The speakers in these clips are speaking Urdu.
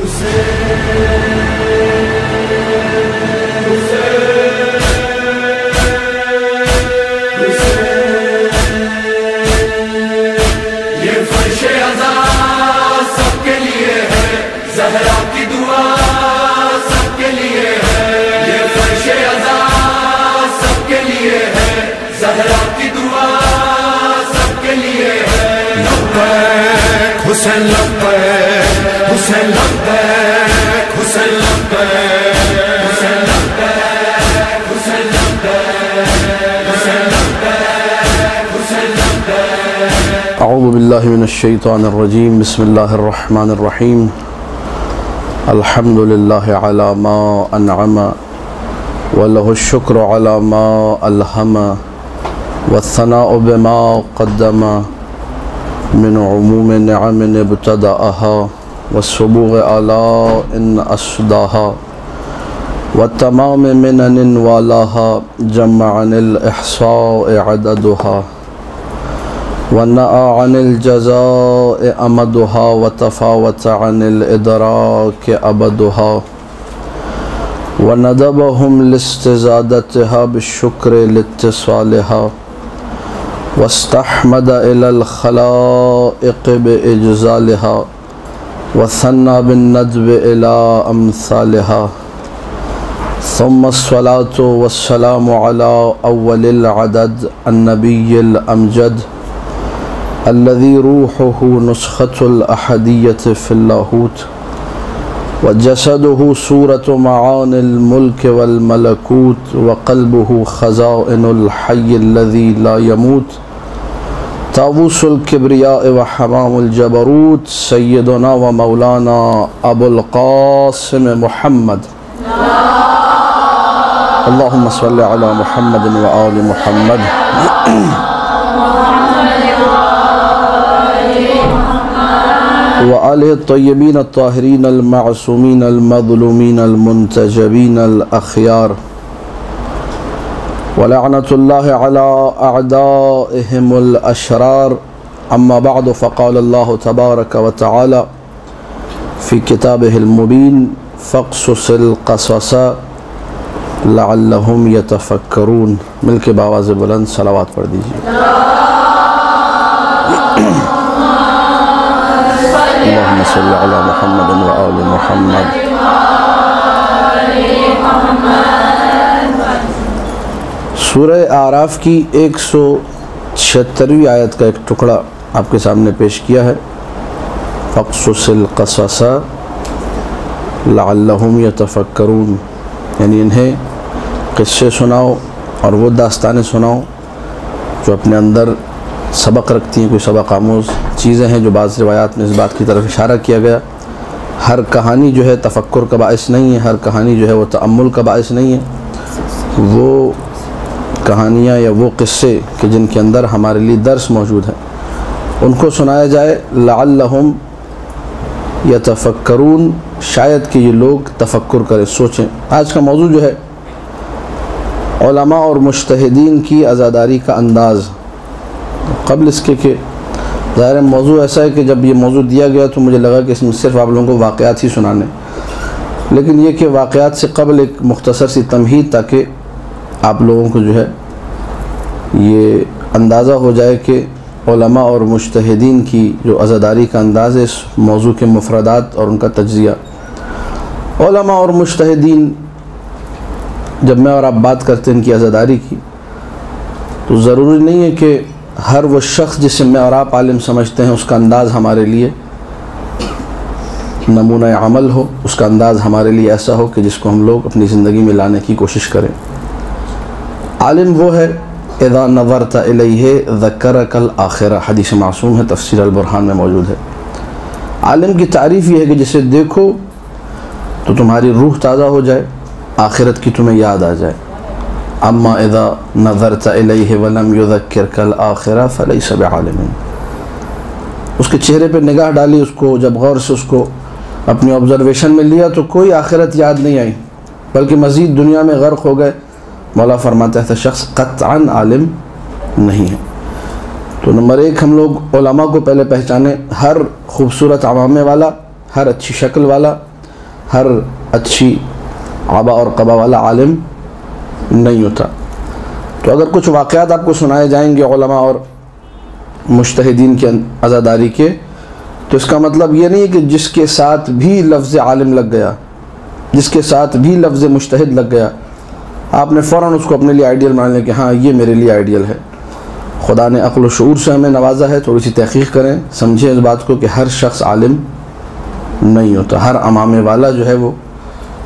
حسین لبیک حسین لبیک حسین لبیک حسین لبیک حسین لبیک حسین لبیک حسین لبیک. اعوذ باللہ من الشیطان الرجیم. بسم اللہ الرحمن الرحیم. الحمد للہ علی ما انعم وله الشکر علی ما الہم والثناء بما قدم من عموم نعم ابتدأها والسبوغ آلاء أسداها والتمام منن والاها جمع عن الإحصاء عددها ونأى عن الجزاء أمدها وتفاوت عن الإدراك أبدها وندبهم لاستزادتها بالشكر لاتصالها واستحمد إلى الخلائق بإجزالها وثنى بالندب إلى أمثالها ثم الصلاة والسلام على أول العدد النبي الأمجد الذي روحه نسخة الأحدية في اللاهوت وجسده صورة معاني الملك والملكوت وقلبه خزائن الحي الذي لا يموت طاووس الكبرياء وحمام الجبروت سيدنا ومولانا أبو القاسم محمد اللهم صل على محمد وآل محمد وآله الطيبين الطاهرين المعصومين المظلومين المنتجبين الأخيار ولعنة الله على أعدائهم الأشرار. أما بعد فقال الله تبارك وتعالى في كتابه المبين فاقصص القصص لعلهم يتفكرون. مل کے باواز بلند صلوات پڑھ دیجیے. اللهم صل على محمد وآل محمد. سورہ اعراف کی 176ویں آیت کا ایک ٹکڑا آپ کے سامنے پیش کیا ہے. فَقْصُصِ الْقَصَصَ لَعَلَّهُمْ يَتَفَكَّرُونَ، یعنی انہیں قصے سناؤ اور وہ داستانیں سناؤ جو اپنے اندر سبق رکھتی ہیں، کوئی سبق آموز چیزیں ہیں. جو بعض روایات میں اس بات کی طرف اشارہ کیا گیا ہر کہانی جو ہے تفکر کا باعث نہیں ہے، ہر کہانی جو ہے وہ تأمل کا باعث نہیں ہے. وہ کہانیاں یا وہ قصے کہ جن کے اندر ہمارے لیے درس موجود ہے ان کو سنایا جائے. لعلہم یتفکرون، شاید کہ یہ لوگ تفکر کریں، سوچیں. آج کا موضوع جو ہے علماء اور مجتہدین کی عزاداری کا انداز. قبل اس کے کہ ظاہر موضوع ایسا ہے کہ جب یہ موضوع دیا گیا تو مجھے لگا کہ اس میں صرف آپ لوگوں کو واقعات ہی سنانے، لیکن یہ کہ واقعات سے قبل ایک مختصر سی تمہید تاکہ آپ لوگوں کو جو ہے یہ اندازہ ہو جائے کہ علماء اور مجتہدین کی جو عزاداری کا انداز ہے، اس موضوع کے مفردات اور ان کا تجزیہ. علماء اور مجتہدین جب میں اور آپ بات کرتے ہیں ان کی عزاداری کی تو ضروری نہیں ہے کہ ہر وہ شخص جسے میں اور آپ عالم سمجھتے ہیں اس کا انداز ہمارے لیے نمونہ عمل ہو، اس کا انداز ہمارے لیے ایسا ہو کہ جس کو ہم لوگ اپنی زندگی میں لانے کی کوشش کریں. عالم وہ ہے اذا نظرت الیہ ذکرک الآخرہ، حدیث معصوم ہے، تفسیر البرہان میں موجود ہے. عالم کی تعریف یہ ہے کہ جسے دیکھو تو تمہاری روح تازہ ہو جائے، آخرت کی تمہیں یاد آ جائے. اما اذا نظرت الیہ ولم یذکرک الآخرہ فلیس بعالم، اس کے چہرے پہ نگاہ ڈالی، اس کو جب غور سے اس کو اپنی آبزرویشن میں لیا تو کوئی آخرت یاد نہیں آئی بلکہ مزید دنیا میں غرق ہو گئے. مولا فرماتا ہے ایسا شخص قطعاً عالم نہیں ہے. تو نمبر ایک ہم لوگ علماء کو پہلے پہچانے. ہر خوبصورت عمامے والا، ہر اچھی شکل والا، ہر اچھی آبا اور قبا والا عالم نہیں ہوتا۔ تو اگر کچھ واقعات آپ کو سنائے جائیں گے علماء اور مجتہدین کے عزاداری کے، تو اس کا مطلب یہ نہیں کہ جس کے ساتھ بھی لفظ عالم لگ گیا، جس کے ساتھ بھی لفظ مجتہد لگ گیا، آپ نے فوراً اس کو اپنے لیے آئیڈیل مان لیا کہ ہاں یہ میرے لیے آئیڈیل ہے۔ خدا نے عقل و شعور سے ہمیں نوازا ہے، تھوڑی سی تحقیق کریں، سمجھیں اس بات کو کہ ہر شخص عالم نہیں ہوتا، ہر امامے والا جو ہے وہ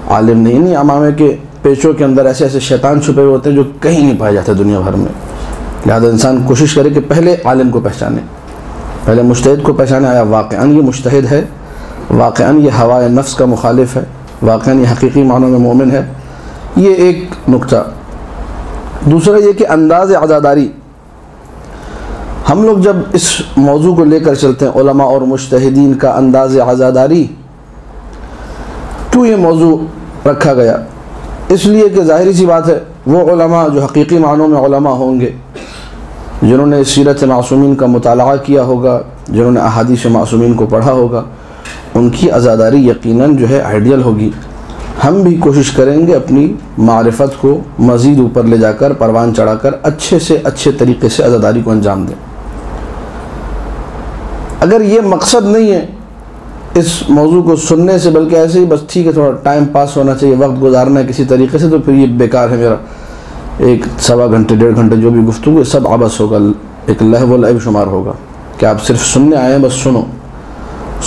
عالم نہیں امامے کے پیچوں کے اندر ایسے ایسے شیطان چھپے ہوئے ہوتے ہیں جو کہیں نہیں پائے جاتے دنیا بھر میں۔ لہذا انسان کوشش کرے کہ پہلے عالم کو پہچانے، پہلے مجتہد کو پہچانے، آیا واقعاً یہ مجتہد ہے، واقعاً یہ ہوائے نفس کا مخالف ہے، واقعاً یہ حقیقی معنوں میں مومن ہے۔ یہ ایک نقطہ۔ دوسرا یہ کہ انداز عزاداری، ہم لوگ جب اس موضوع کو لے کر چلتے ہیں علماء اور مجتہدین کا انداز عزاداری، کیوں یہ موضوع رکھا گیا؟ اس لیے کہ ظاہری سی بات ہے وہ علماء جو حقیقی معنوں میں علماء ہوں گے، جنہوں نے سیرت معصومین کا مطالعہ کیا ہوگا، جنہوں نے احادیث معصومین کو پڑھا ہوگا، ان کی عزاداری یقیناً جو ہے آئیڈیل ہوگی۔ ہم بھی کوشش کریں گے اپنی معرفت کو مزید اوپر لے جا کر، پروان چڑھا کر اچھے سے اچھے طریقے سے عزاداری کو انجام دیں۔ اگر یہ مقصد نہیں ہے اس موضوع کو سننے سے، بلکہ ایسے ہی بس ٹھیک ہے تھوڑا ٹائم پاس ہونا چاہیے، وقت گزارنا ہے کسی طریقے سے، تو پھر یہ بیکار ہے، میرا ایک سوا گھنٹے 1.5 گھنٹے جو بھی گفتگو ہے سب عبث ہوگا، ایک لہو و لعب شمار ہوگا کہ آپ صرف سننے آئے ہیں، بس سنو۔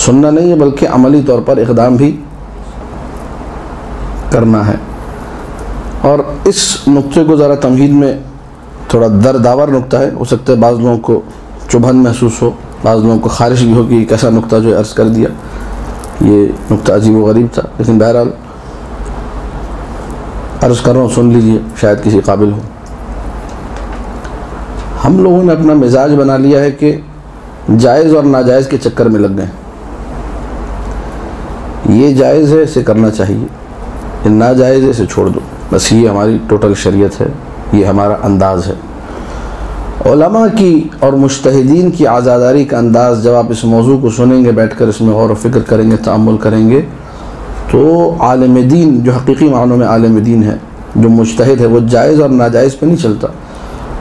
سننا نہیں ہے بلکہ عملی طور پر اقدام بھی کرنا ہے۔ اور اس نقطے کو ذرا تمہید میں تھوڑا دردآور نقطہ ہے، ہو سکتا ہے بعض لوگوں کو چبھن محسوس ہو، بعض لوگوں کو خارش بھی ہو کہ ایک ایسا نقطہ جو عرض کر دیا، یہ نقطہ عجیب و غریب تھا، لیکن بہرحال عرض کر رہا ہوں، سن لیجئے، شاید کسی قابل ہو۔ ہم لوگوں نے اپنا مزاج بنا لیا ہے کہ جائز اور ناجائز کے چکر میں لگ گئے، یہ جائز ہے اسے کرنا چاہیے، یہ ناجائز ہے اسے چھوڑ دو، بس یہ ہماری ٹوٹل شریعت ہے، یہ ہمارا انداز ہے۔ علماء کی اور مجتہدین کی عزاداری کا انداز، جب آپ اس موضوع کو سنیں گے، بیٹھ کر اس میں غور و فکر کریں گے، تأمل کریں گے، تو عالم دین جو حقیقی معنوں میں عالم دین ہے، جو مجتہد ہے، وہ جائز اور ناجائز پہ نہیں چلتا،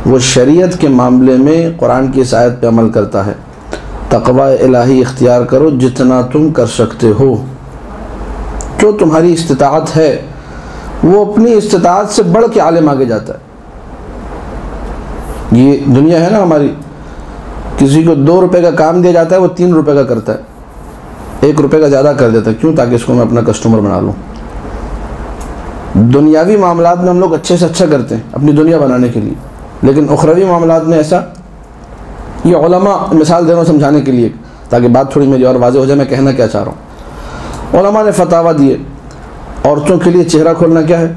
وہ شریعت کے معاملے میں قرآن کی اس آیت پہ عمل کرتا ہے، تقوی الہی اختیار کرو جتنا تم کر سکتے ہو، جو تمہاری استطاعت ہے، وہ اپنی استطاعت سے بڑھ کے عالم آگے جاتا ہے۔ یہ دنیا ہے نا ہماری، کسی کو 2 روپے کا کام دیا جاتا ہے، وہ 3 روپے کا کرتا ہے، 1 روپے کا زیادہ کر دیتا ہے، کیوں؟ تاکہ اس کو میں اپنا کسٹمر بنا لوں۔ دنیاوی معاملات میں ہم لوگ اچھے سے اچھا کرتے ہیں اپنی دنیا بنانے کے لیے، لیکن اخروی معاملات میں ایسا، یہ علماء مثال دے رہا ہوں سمجھانے کے لیے تاکہ بات تھوڑی میری اور واضح ہو جائے میں کہنا کیا چاہ رہا ہوں۔ علماء نے فتاویٰ دیے، عورتوں کے لیے چہرہ کھولنا کیا ہے؟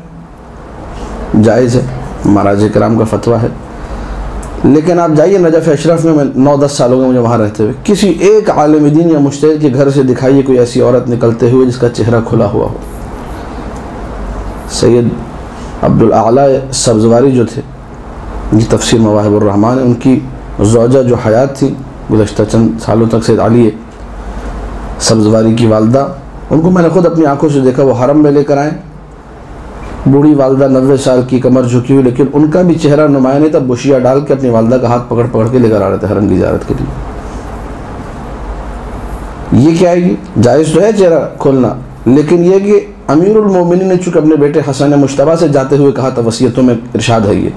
جائز ہے، مراجع کرام کا فتویٰ ہے، لیکن آپ جائیے نجف اشرف میں 9-10 سال ہو گئے مجھے وہاں رہتے ہوئے، کسی ایک عالم دین یا مجتہد کے گھر سے دکھائیے کوئی ایسی عورت نکلتے ہوئے جس کا چہرہ کھلا ہوا ہو۔ سید عبدالاعلیٰ سبزواری جو تھے، یہ تفسیر مواہب الرحمن ہے، ان کی زوجہ جو حیات تھی گزشتہ چند سالوں تک، سید علی سبزواری کی والدہ، ان کو میں نے خود اپنی آنکھوں سے دیکھا، وہ حرم میں لے کر آئیں، بوڑھی والدہ 90 سال کی، کمر جھکی ہوئی، لیکن ان کا بھی چہرہ نمایاں نہیں تھا، بشیا ڈال کے اپنی والدہ کا ہاتھ پکڑ پکڑ کے لے کر آ رہے تھے حرم کی زیارت کے لیے۔ یہ کیا ہے؟ یہ جائز تو ہے چہرہ کھولنا، لیکن یہ کہ امیر المومنین نے چونکہ اپنے بیٹے حسن مجتبیٰ سے جاتے ہوئے کہا تھا، وصیتوں میں ارشاد ہے یہ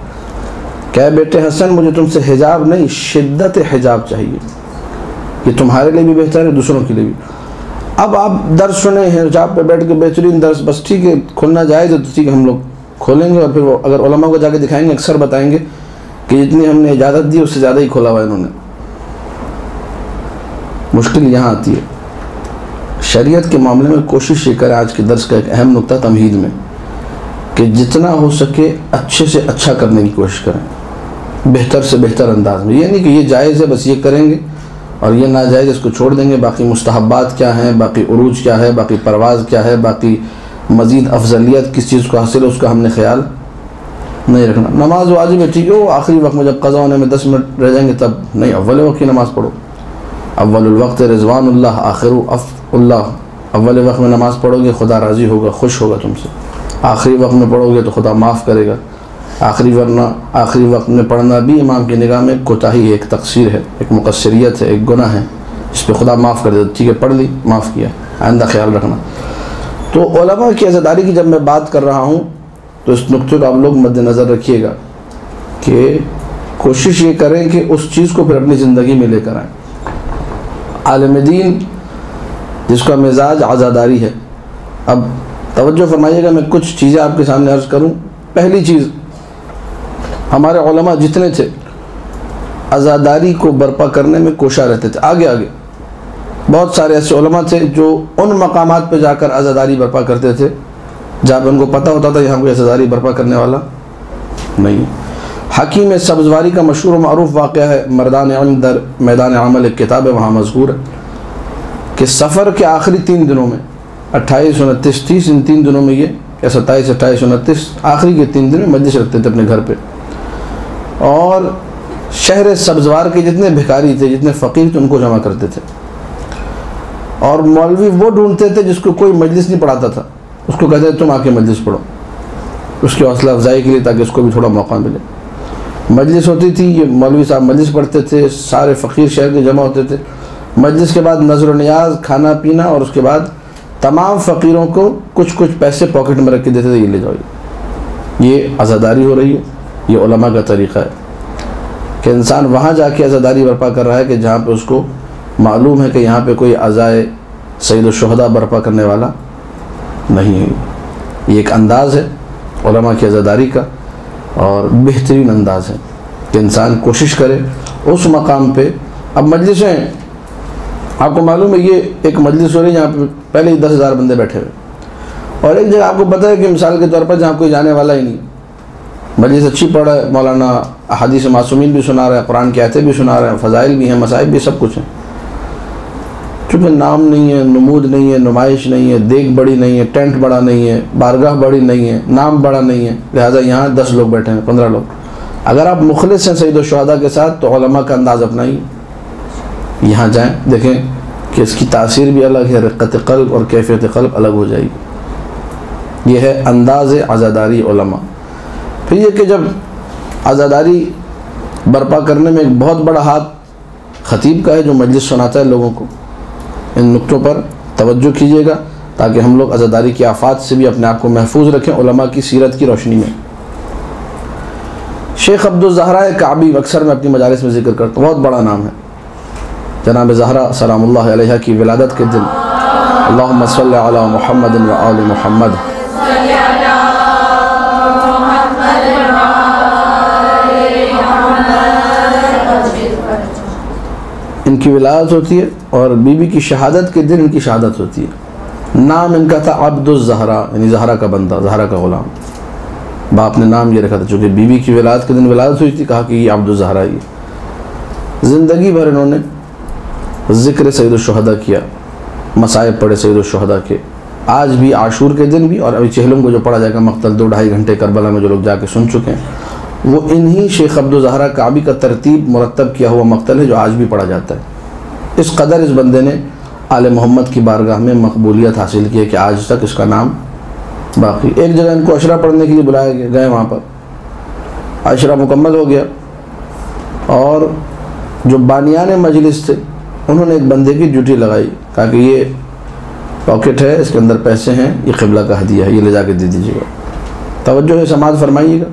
کہ بیٹے حسن مجھے تم سے حجاب نہیں، شدت حجاب چاہیے، یہ تمہارے لیے بھی بہتر ہے، دوسروں کے لیے بھی۔ اب آپ درس سنیں ہیں حجاب پہ بیٹھ کے، بہترین درس، بس ٹھیک ہے کھولنا جائز ہے تو ٹھیک ہے ہم لوگ کھولیں گے، اور پھر وہ اگر علماء کو جا کے دکھائیں گے اکثر بتائیں گے کہ جتنی ہم نے اجازت دی اس سے زیادہ ہی کھولا ہوا ہے انہوں نے۔ مشکل یہاں آتی ہے، شریعت کے معاملے میں کوشش یہ کریں، آج کے درس کا ایک اہم نقطہ تمہید میں، کہ جتنا ہو سکے اچھے سے اچھا کرنے کی کوشش کریں، بہتر سے بہتر انداز میں۔ یہ نہیں کہ یہ جائز ہے بس یہ کریں گے اور یہ ناجائز اس کو چھوڑ دیں گے، باقی مستحبات کیا ہیں، باقی عروج کیا ہے، باقی پرواز کیا ہے، باقی مزید افضلیت کس چیز کو حاصل ہے اس کا ہم نے خیال نہیں رکھنا۔ نماز واجب ہے، ٹھیک ہے، وہ آخری وقت میں جب قضا ہونے میں 10 منٹ رہ جائیں گے تب نہیں، اول وقت کی نماز پڑھو، اول الوقت رضوان اللہ، آخر اللہ اول وقت میں نماز پڑھو گے خدا راضی ہوگا، خوش ہوگا تم سے، آخری وقت میں پڑھو گے تو خدا معاف کرے گا، آخری وقت میں پڑھنا بھی امام کی نگاہ میں کوتاہی ہے، ایک تقصیر ہے، ایک مقصریت ہے، ایک گناہ ہے، اس پہ خدا معاف کر دیتا، ٹھیک ہے پڑھ لی معاف کیا، آئندہ خیال رکھنا۔ تو علماء کی عزاداری کی جب میں بات کر رہا ہوں تو اس نقطے کو آپ لوگ مد نظر رکھیے گا کہ کوشش یہ کریں کہ اس چیز کو پھر اپنی زندگی میں لے کر آئیں۔ عالم دین جس کا مزاج عزاداری ہے، اب توجہ فرمائیے گا، میں کچھ چیزیں آپ کے سامنے عرض کروں۔ پہلی چیز، ہمارے علماء جتنے تھے عزاداری کو برپا کرنے میں کوشاں رہتے تھے، آگے بہت سارے ایسے علماء تھے جو ان مقامات پہ جا کر عزاداری برپا کرتے تھے جہاں پہ ان کو پتہ ہوتا تھا یہاں کوئی عزاداری برپا کرنے والا نہیں۔ حکیم سبزواری کا مشہور و معروف واقعہ ہے، مردان علم در میدان عمل ایک کتاب ہے، وہاں مذکور ہے کہ سفر کے آخری 3 دنوں میں 28، 29، 30، ان 3 دنوں میں یہ 27، 28، 29 آخری کے 3 دن میں مجلس رکھتے تھے اپنے گھر پہ، اور شہر سبزوار کے جتنے بھکاری تھے، جتنے فقیر تھے، ان کو جمع کرتے تھے، اور مولوی وہ ڈھونڈتے تھے جس کو کوئی مجلس نہیں پڑھاتا تھا، اس کو کہتے تھے تم آ کے مجلس پڑھو، اس کی حوصلہ افزائی کے لیے تاکہ اس کو بھی تھوڑا موقع ملے۔ مجلس ہوتی تھی، یہ مولوی صاحب مجلس پڑھتے تھے، سارے فقیر شہر کے جمع ہوتے تھے، مجلس کے بعد نظر و نیاز، کھانا پینا، اور اس کے بعد تمام فقیروں کو کچھ پیسے پاکٹ میں رکھ کے دیتے تھے، یہ لے جاؤ، یہ عزاداری ہو رہی ہے، یہ علماء کا طریقہ ہے کہ انسان وہاں جا کے عزاداری برپا کر رہا ہے کہ جہاں پہ اس کو معلوم ہے کہ یہاں پہ کوئی عزائے سید الشہداء برپا کرنے والا نہیں ہے۔ یہ ایک انداز ہے علماء کی عزاداری کا، اور بہترین انداز ہے کہ انسان کوشش کرے اس مقام پہ۔ اب مجلسیں آپ کو معلوم ہے، یہ ایک مجلس ہو رہی ہے جہاں پہ پہلے ہی 10,000 بندے بیٹھے ہوئے، اور ایک جگہ آپ کو پتہ ہے کہ مثال کے طور پر جہاں کوئی جانے والا ہی نہیں، مجلس اچھی پڑھ رہا ہے، مولانا احادیث معصومین بھی سنا رہا ہے، قرآن کی آیتیں بھی سنا رہا ہے، فضائل بھی ہیں، مصائب بھی، سب کچھ ہیں، چونکہ نام نہیں ہے، نمود نہیں ہے، نمائش نہیں ہے، دیگ بڑی نہیں ہے، ٹینٹ بڑا نہیں ہے، بارگاہ بڑی نہیں ہے، نام بڑا نہیں ہے، لہٰذا یہاں 10 لوگ بیٹھے ہیں، 15 لوگ۔ اگر آپ مخلص ہیں سید الشہداء کے ساتھ تو علماء کا انداز اپنائیے، یہاں جائیں، دیکھیں کہ اس کی تاثیر بھی الگ ہے، رقت قلب اور کیفیت قلب الگ ہو جائے گی۔ یہ ہے انداز عزاداری علماء۔ پھر یہ کہ جب عزاداری برپا کرنے میں ایک بہت بڑا ہاتھ خطیب کا ہے جو مجلس سناتا ہے لوگوں کو، ان نقطوں پر توجہ کیجیے گا تاکہ ہم لوگ عزاداری کی آفات سے بھی اپنے آپ کو محفوظ رکھیں علماء کی سیرت کی روشنی میں۔ شیخ عبدالزہراء کعبی اکثر میں اپنی مجالس میں ذکر کرتا ہوں، بہت بڑا نام ہے، جناب زہرا سلام اللہ علیہ کی ولادت کے دن اللہم صلی علی محمد و آل محمد، ان کی ولادت ہوتی ہے، اور بی بی کی شہادت کے دن ان کی شہادت ہوتی ہے۔ نام ان کا تھا عبد الزہرا، یعنی زہرا کا بندہ، زہرا کا غلام، باپ نے نام یہ رکھا تھا، چونکہ بی بی کی ولادت کے دن ولادت ہوئی تھی، کہا کہ یہ عبد الزہرا ہی۔ زندگی بھر انہوں نے ذکر سید الشہداء کیا، مصائب پڑھے سید الشہداء کے، آج بھی عاشور کے دن بھی، اور ابھی چہلم کو جو پڑھا جائے گا مقتل 2-2.5 گھنٹے کربلا میں جو لوگ جا کے سن چکے ہیں، وہ انہی شیخ عبدالزہراء کعبی کا ترتیب مرتب کیا ہوا مقتل ہے جو آج بھی پڑھا جاتا ہے۔ اس قدر اس بندے نے آل محمد کی بارگاہ میں مقبولیت حاصل کی ہے کہ آج تک اس کا نام باقی۔ ایک جگہ ان کو عشرہ پڑھنے کے لیے بلایا گیا، گئے وہاں پر، عشرہ مکمل ہو گیا، اور جو بانیان مجلس تھے انہوں نے ایک بندے کی ڈیوٹی لگائی، کہا کہ یہ پاکٹ ہے، اس کے اندر پیسے ہیں، یہ قبلہ کا ہدیہ ہے، یہ لے جا کے دے دیجیے گا۔ توجہ ہے، سماعت فرمائیے گا،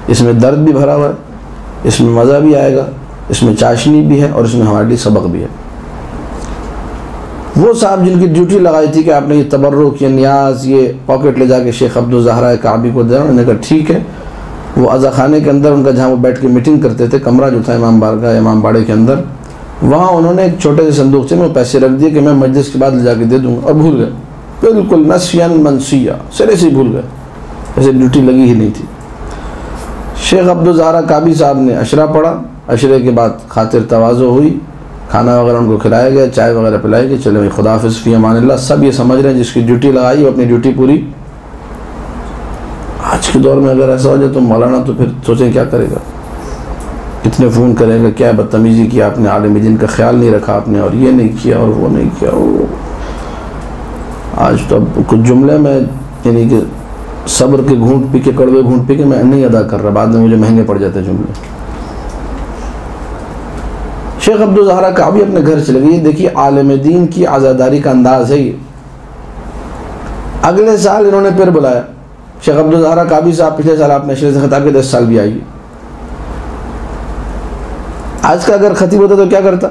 اس میں درد بھی بھرا ہوا ہے، اس میں مزہ بھی آئے گا، اس میں چاشنی بھی ہے، اور اس میں ہمارے لیے سبق بھی ہے۔ وہ صاحب جن کی ڈیوٹی لگائی تھی کہ آپ نے یہ تبرک، یہ نیاز، یہ پاکٹ لے جا کے شیخ عبدالزہراء کعبی کو دینا، انہوں نے کہا ٹھیک ہے۔ وہ عزا خانے کے اندر ان کا جہاں وہ بیٹھ کے میٹنگ کرتے تھے، کمرہ جو تھا امام بارگاہ امام باڑے کے اندر، وہاں انہوں نے ایک چھوٹے سے صندوق سے میں پیسے رکھ دیے کہ میں مجلس کے بعد لے جا کے دے دوں گا، اور بھول گئے، بالکل نسیاً منسیہ، سرے سے بھول گئے، ایسے ڈیوٹی لگی ہی نہیں تھی۔ شیخ عبدالزہراء کعبی صاحب نے عشرہ پڑھا، عشرے کے بعد خاطر تواضع ہوئی، کھانا وغیرہ ان کو کھلایا گیا، چائے وغیرہ پلائی گئی، چلے بھائی خدا حافظ فی امان اللہ۔ سب یہ سمجھ رہے ہیں جس کی ڈیوٹی لگائی وہ اپنی ڈیوٹی پوری۔ آج کے دور میں اگر ایسا ہو جائے تو مولانا تو پھر سوچیں کیا کرے گا، کتنے فون کرے گا، کیا بدتمیزی کی آپ نے، عالم دین کا خیال نہیں رکھا آپ نے، اور یہ نہیں کیا اور وہ نہیں کیا۔ آج تو اب کچھ جملے میں یعنی کہ صبر کے گھونٹ پی کے کڑوے گھونٹ پی کے میں نہیں ادا کر رہا، بعد میں مجھے مہنگے پڑ جاتے جملے۔ شیخ عبدالزہرا کعبی اپنے گھر چلے گئے۔ یہ دیکھیے عالم دین کی عزاداری کا انداز ہے یہ۔ اگلے سال انہوں نے پھر بلایا، شیخ عبدالزہرا کعبی صاحب پچھلے سال آپ نے شریعت سے خطاب کے 10 سال بھی آئیے۔ آج کا اگر خطیب ہوتا تو کیا کرتا؟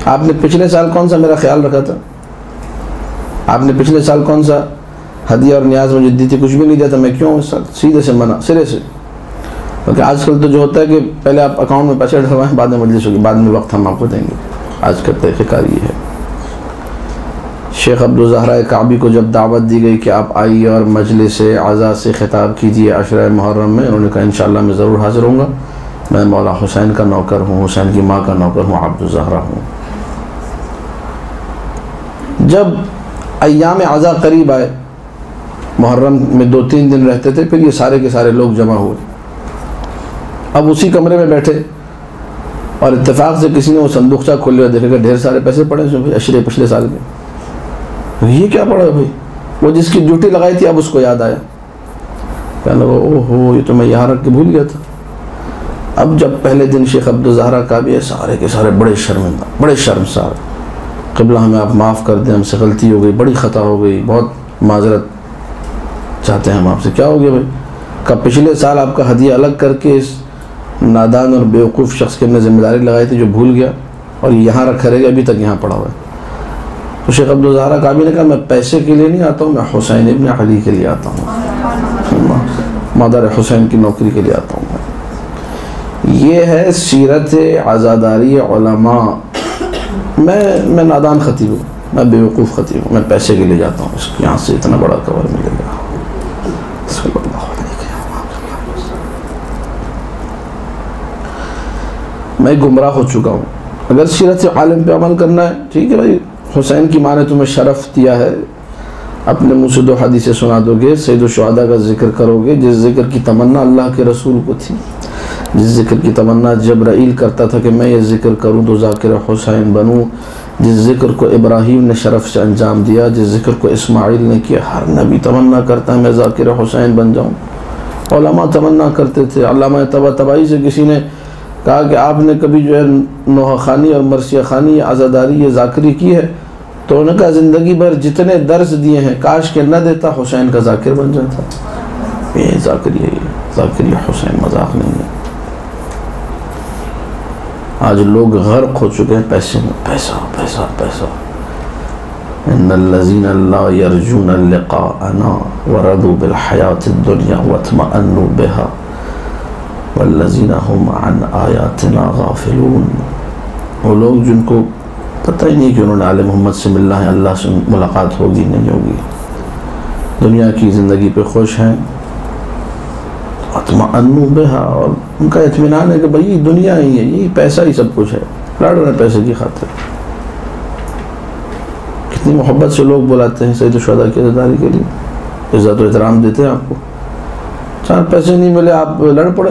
آپ نے پچھلے سال کون سا میرا خیال رکھا تھا؟ آپ نے پچھلے سال کون سا ہدیہ اور نیاز مجھے دی تھی؟ کچھ بھی نہیں دیا تھا، میں کیوں اس سال سیدھے سے منع، سرے سے۔ کیونکہ آج کل تو جو ہوتا ہے کہ پہلے آپ اکاؤنٹ میں پیسے ڈلوائیں، بعد میں مجلس ہوگی، بعد میں وقت ہم آپ کو دیں گے۔ آج کا طریقہ کار یہ ہے۔ شیخ عبدالزہرا کعبی کو جب دعوت دی گئی کہ آپ آئیے اور مجلس عزا سے خطاب کیجیے عشرہ محرم میں، انہوں نے کہا انشاءاللہ میں ضرور حاضر ہوں گا، میں مولا حسین کا نوکر ہوں، حسین کی ماں کا نوکر ہوں، عبدالزہرا ہوں۔ جب ایام عزا قریب آئے، محرم میں 2-3 دن رہتے تھے، پھر یہ سارے کے سارے لوگ جمع ہوئے۔ اب اسی کمرے میں بیٹھے اور اتفاق سے کسی نے وہ صندوقچہ کھولے اور دیکھے کہ ڈھیر سارے پیسے پڑے ہیں عشرے پچھلے سال میں۔ یہ کیا پڑا ہے بھائی؟ وہ جس کی ڈیوٹی لگائی تھی اب اس کو یاد آیا، کہنے لگا اوہ ہو یہ تو میں یہاں رکھ کے بھول گیا تھا۔ اب جب پہلے دن شیخ عبدالزہرا کعبی ہے، سارے کے سارے بڑے شرمندہ، بڑے شرمسار، قبلہ ہمیں آپ معاف کر دیں، ہم سے غلطی ہو گئی، بڑی خطا ہو گئی، بہت معذرت چاہتے ہیں ہم آپ سے۔ کیا ہو گیا بھائی؟ کہ پچھلے سال آپ کا ہدیہ الگ کر کے اس نادان اور بیوقوف شخص کے اپنے ذمہ داری لگائی تھی جو بھول گیا، اور یہاں رکھا رہے گا، ابھی تک یہاں پڑا ہوا ہے۔ تو شیخ عبدالزہرا کعبی نے کہا میں پیسے کے لیے نہیں آتا ہوں، میں حسین ابن علی کے لیے آتا ہوں، مادر حسین کی نوکری کے لیے آتا ہوں۔ یہ ہے سیرت عزاداری علماء۔ میں نادان خطیب ہوں، میں بیوقوف خطیب ہوں، میں پیسے کے لیے جاتا ہوں، اس کے یہاں سے اتنا بڑا کور ملے گا۔ صلی اللہ علیہ وسلم۔ میں گمراہ ہو چکا ہوں۔ اگر سیرت عالم پہ عمل کرنا ہے ٹھیک ہے بھائی، حسین کی ماں نے تمہیں شرف دیا ہے، اپنے منہ سے 2 حدیثیں سنا دو گے، سید الشہداء کا ذکر کرو گے، جس ذکر کی تمنا اللہ کے رسول کو تھی، جس ذکر کی تمنا جبرائیل کرتا تھا کہ میں یہ ذکر کروں تو ذاکر حسین بنوں، جس ذکر کو ابراہیم نے شرف سے انجام دیا، جس ذکر کو اسماعیل نے کیا، ہر نبی تمنا کرتا ہے میں ذاکر حسین بن جاؤں۔ علماء تمنا کرتے تھے۔ علامہ طباطبائی سے کسی نے کہا کہ آپ نے کبھی جو ہے نوحہ خوانی اور مرثیہ خوانی یا عزاداری یا ذاکری کی ہے؟ تو انہوں نے کہا زندگی بھر جتنے درس دیے ہیں کاش کہ نہ دیتا، حسین کا ذاکر بن جاتا۔ یہ ذاکری ہے، ذاکری حسین مذاق نہیں ہے۔ آج لوگ غرق ہو چکے ہیں پیسے میں، پیسہ پیسہ پیسہ۔ ان الذین لا یرجون لقاءنا ورضوا بالحیاة الدنیا واطمأنوا بها والذین هم عن آیاتنا غافلون۔ وہ لوگ جن کو پتہ ہی نہیں کہ انہوں نے آل محمد سے ملنا ہے، اللہ سے ملاقات ہوگی نہیں ہوگی، دنیا کی زندگی پہ خوش ہیں، اطمأنوا بها، اور ان کا اطمینان ہے کہ بھئی دنیا ہی ہے، یہ پیسہ ہی سب کچھ ہے، لڑ رہے ہیں پیسے کی خاطر۔ کتنی محبت سے لوگ بلاتے ہیں سید الشہداء کی عزاداری کے لیے، عزت و احترام دیتے ہیں آپ کو، 4 پیسے نہیں ملے آپ لڑ پڑے،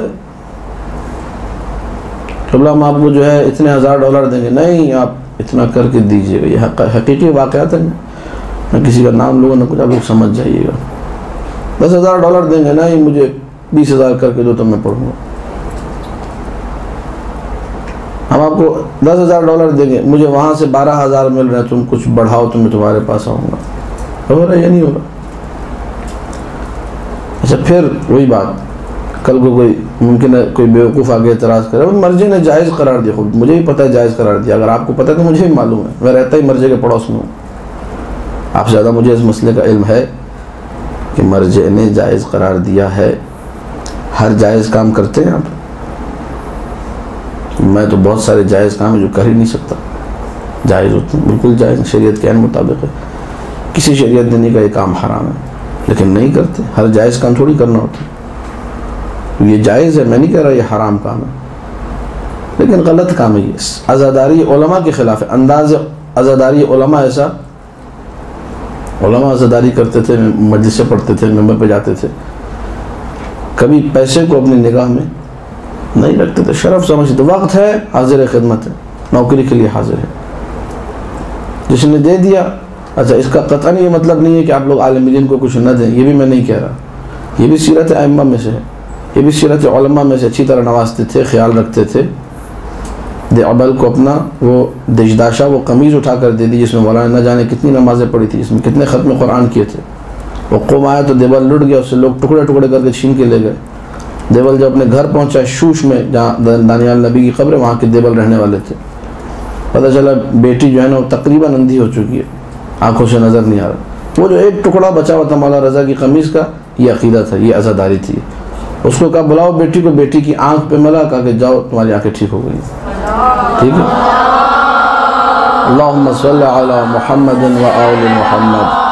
قبلہ ہم آپ کو جو ہے اتنے $1000 دیں گے، نہیں آپ اتنا کر کے دیجئے گا۔ یہ حقیقی واقعات ہیں، نہ کسی کا نام لوگوں نہ کچھ، آپ لوگ سمجھ جائیے گا۔ $10,000 دیں گے، نہیں مجھے 20,000 کر کے دو تو میں پڑھوں گا۔ ہم آپ کو $10,000 دیں گے، مجھے وہاں سے 12,000 مل رہے ہیں، تم کچھ بڑھاؤ تو میں تمہارے پاس آؤں گا۔ ہو رہا ہے یا نہیں ہو رہا؟ اچھا پھر وہی بات، کل کو کوئی ممکن ہے کوئی بیوقوف آگے اعتراض کرے، مرجع نے جائز قرار دیا، خود مجھے ہی پتہ ہے جائز قرار دیا، اگر آپ کو پتہ ہے تو مجھے بھی معلوم ہے، میں رہتا ہی مرجع کے پڑوس میں ہوں، آپ سے زیادہ مجھے اس مسئلے کا علم ہے کہ مرجع نے جائز قرار دیا ہے۔ ہر جائز کام کرتے ہیں آپ؟ میں تو بہت سارے جائز کام ہیں جو کر ہی نہیں سکتا، جائز ہوتے ہیں، بالکل جائز، شریعت کے عین مطابق ہے، کسی شریعت دینے کا یہ کام حرام ہے لیکن نہیں کرتے۔ ہر جائز کام تھوڑی کرنا ہوتا ہے، یہ جائز ہے، میں نہیں کہہ رہا یہ حرام کام ہے، لیکن غلط کام ہے یہ۔ عزاداری علماء کے خلاف ہے، انداز عزاداری علماء ایسا، علماء عزاداری کرتے تھے، مجلسیں پڑھتے تھے، ممبر پہ جاتے تھے، کبھی پیسے کو اپنی نگاہ میں نہیں رکھتے تھے، شرف سمجھتے، وقت ہے حاضر خدمت ہے، نوکری کے لیے حاضر ہے، جس نے دے دیا اچھا اس کا قطعاً یہ مطلب نہیں ہے کہ آپ لوگ عالم دین کو کچھ نہ دیں، یہ بھی میں نہیں کہہ رہا، یہ بھی سیرت ائمہ میں سے ہے، یہ بھی سیرت علماء میں سے اچھی طرح نوازتے تھے، خیال رکھتے تھے۔ دیعبل کو اپنا وہ دشداشا، وہ قمیض اٹھا کر دے دی جس میں مولانا نہ جانے کتنی نمازیں پڑھی تھی، اس میں کتنے ختم قرآن کیے تھے۔ وہ قوم آیا تو دیعبل لٹ گیا، اس سے لوگ ٹکڑے ٹکڑے کر کے چھین کے لے گئے۔ دیعبل جب اپنے گھر پہنچا شوش میں جہاں دانیال نبی کی قبر ہے، وہاں کے دیعبل رہنے والے تھے، پتہ چلا بیٹی جو ہے نا وہ تقریباً اندھی ہو چکی ہے، آنکھوں سے نظر نہیں آ رہا۔ وہ جو ایک ٹکڑا بچا ہوا تھا مولانا رضا کی قمیض کا، یہ عقیدہ تھا، یہ عزاداری تھی۔ اس کو کہا بلاؤ بیٹی کو، بیٹی کی آنکھ پہ ملا، کہا کہ جاؤ تمہاری آنکھیں ٹھیک ہو گئی، ٹھیک ہے۔ اللہم صلی علی محمد و آل محمد۔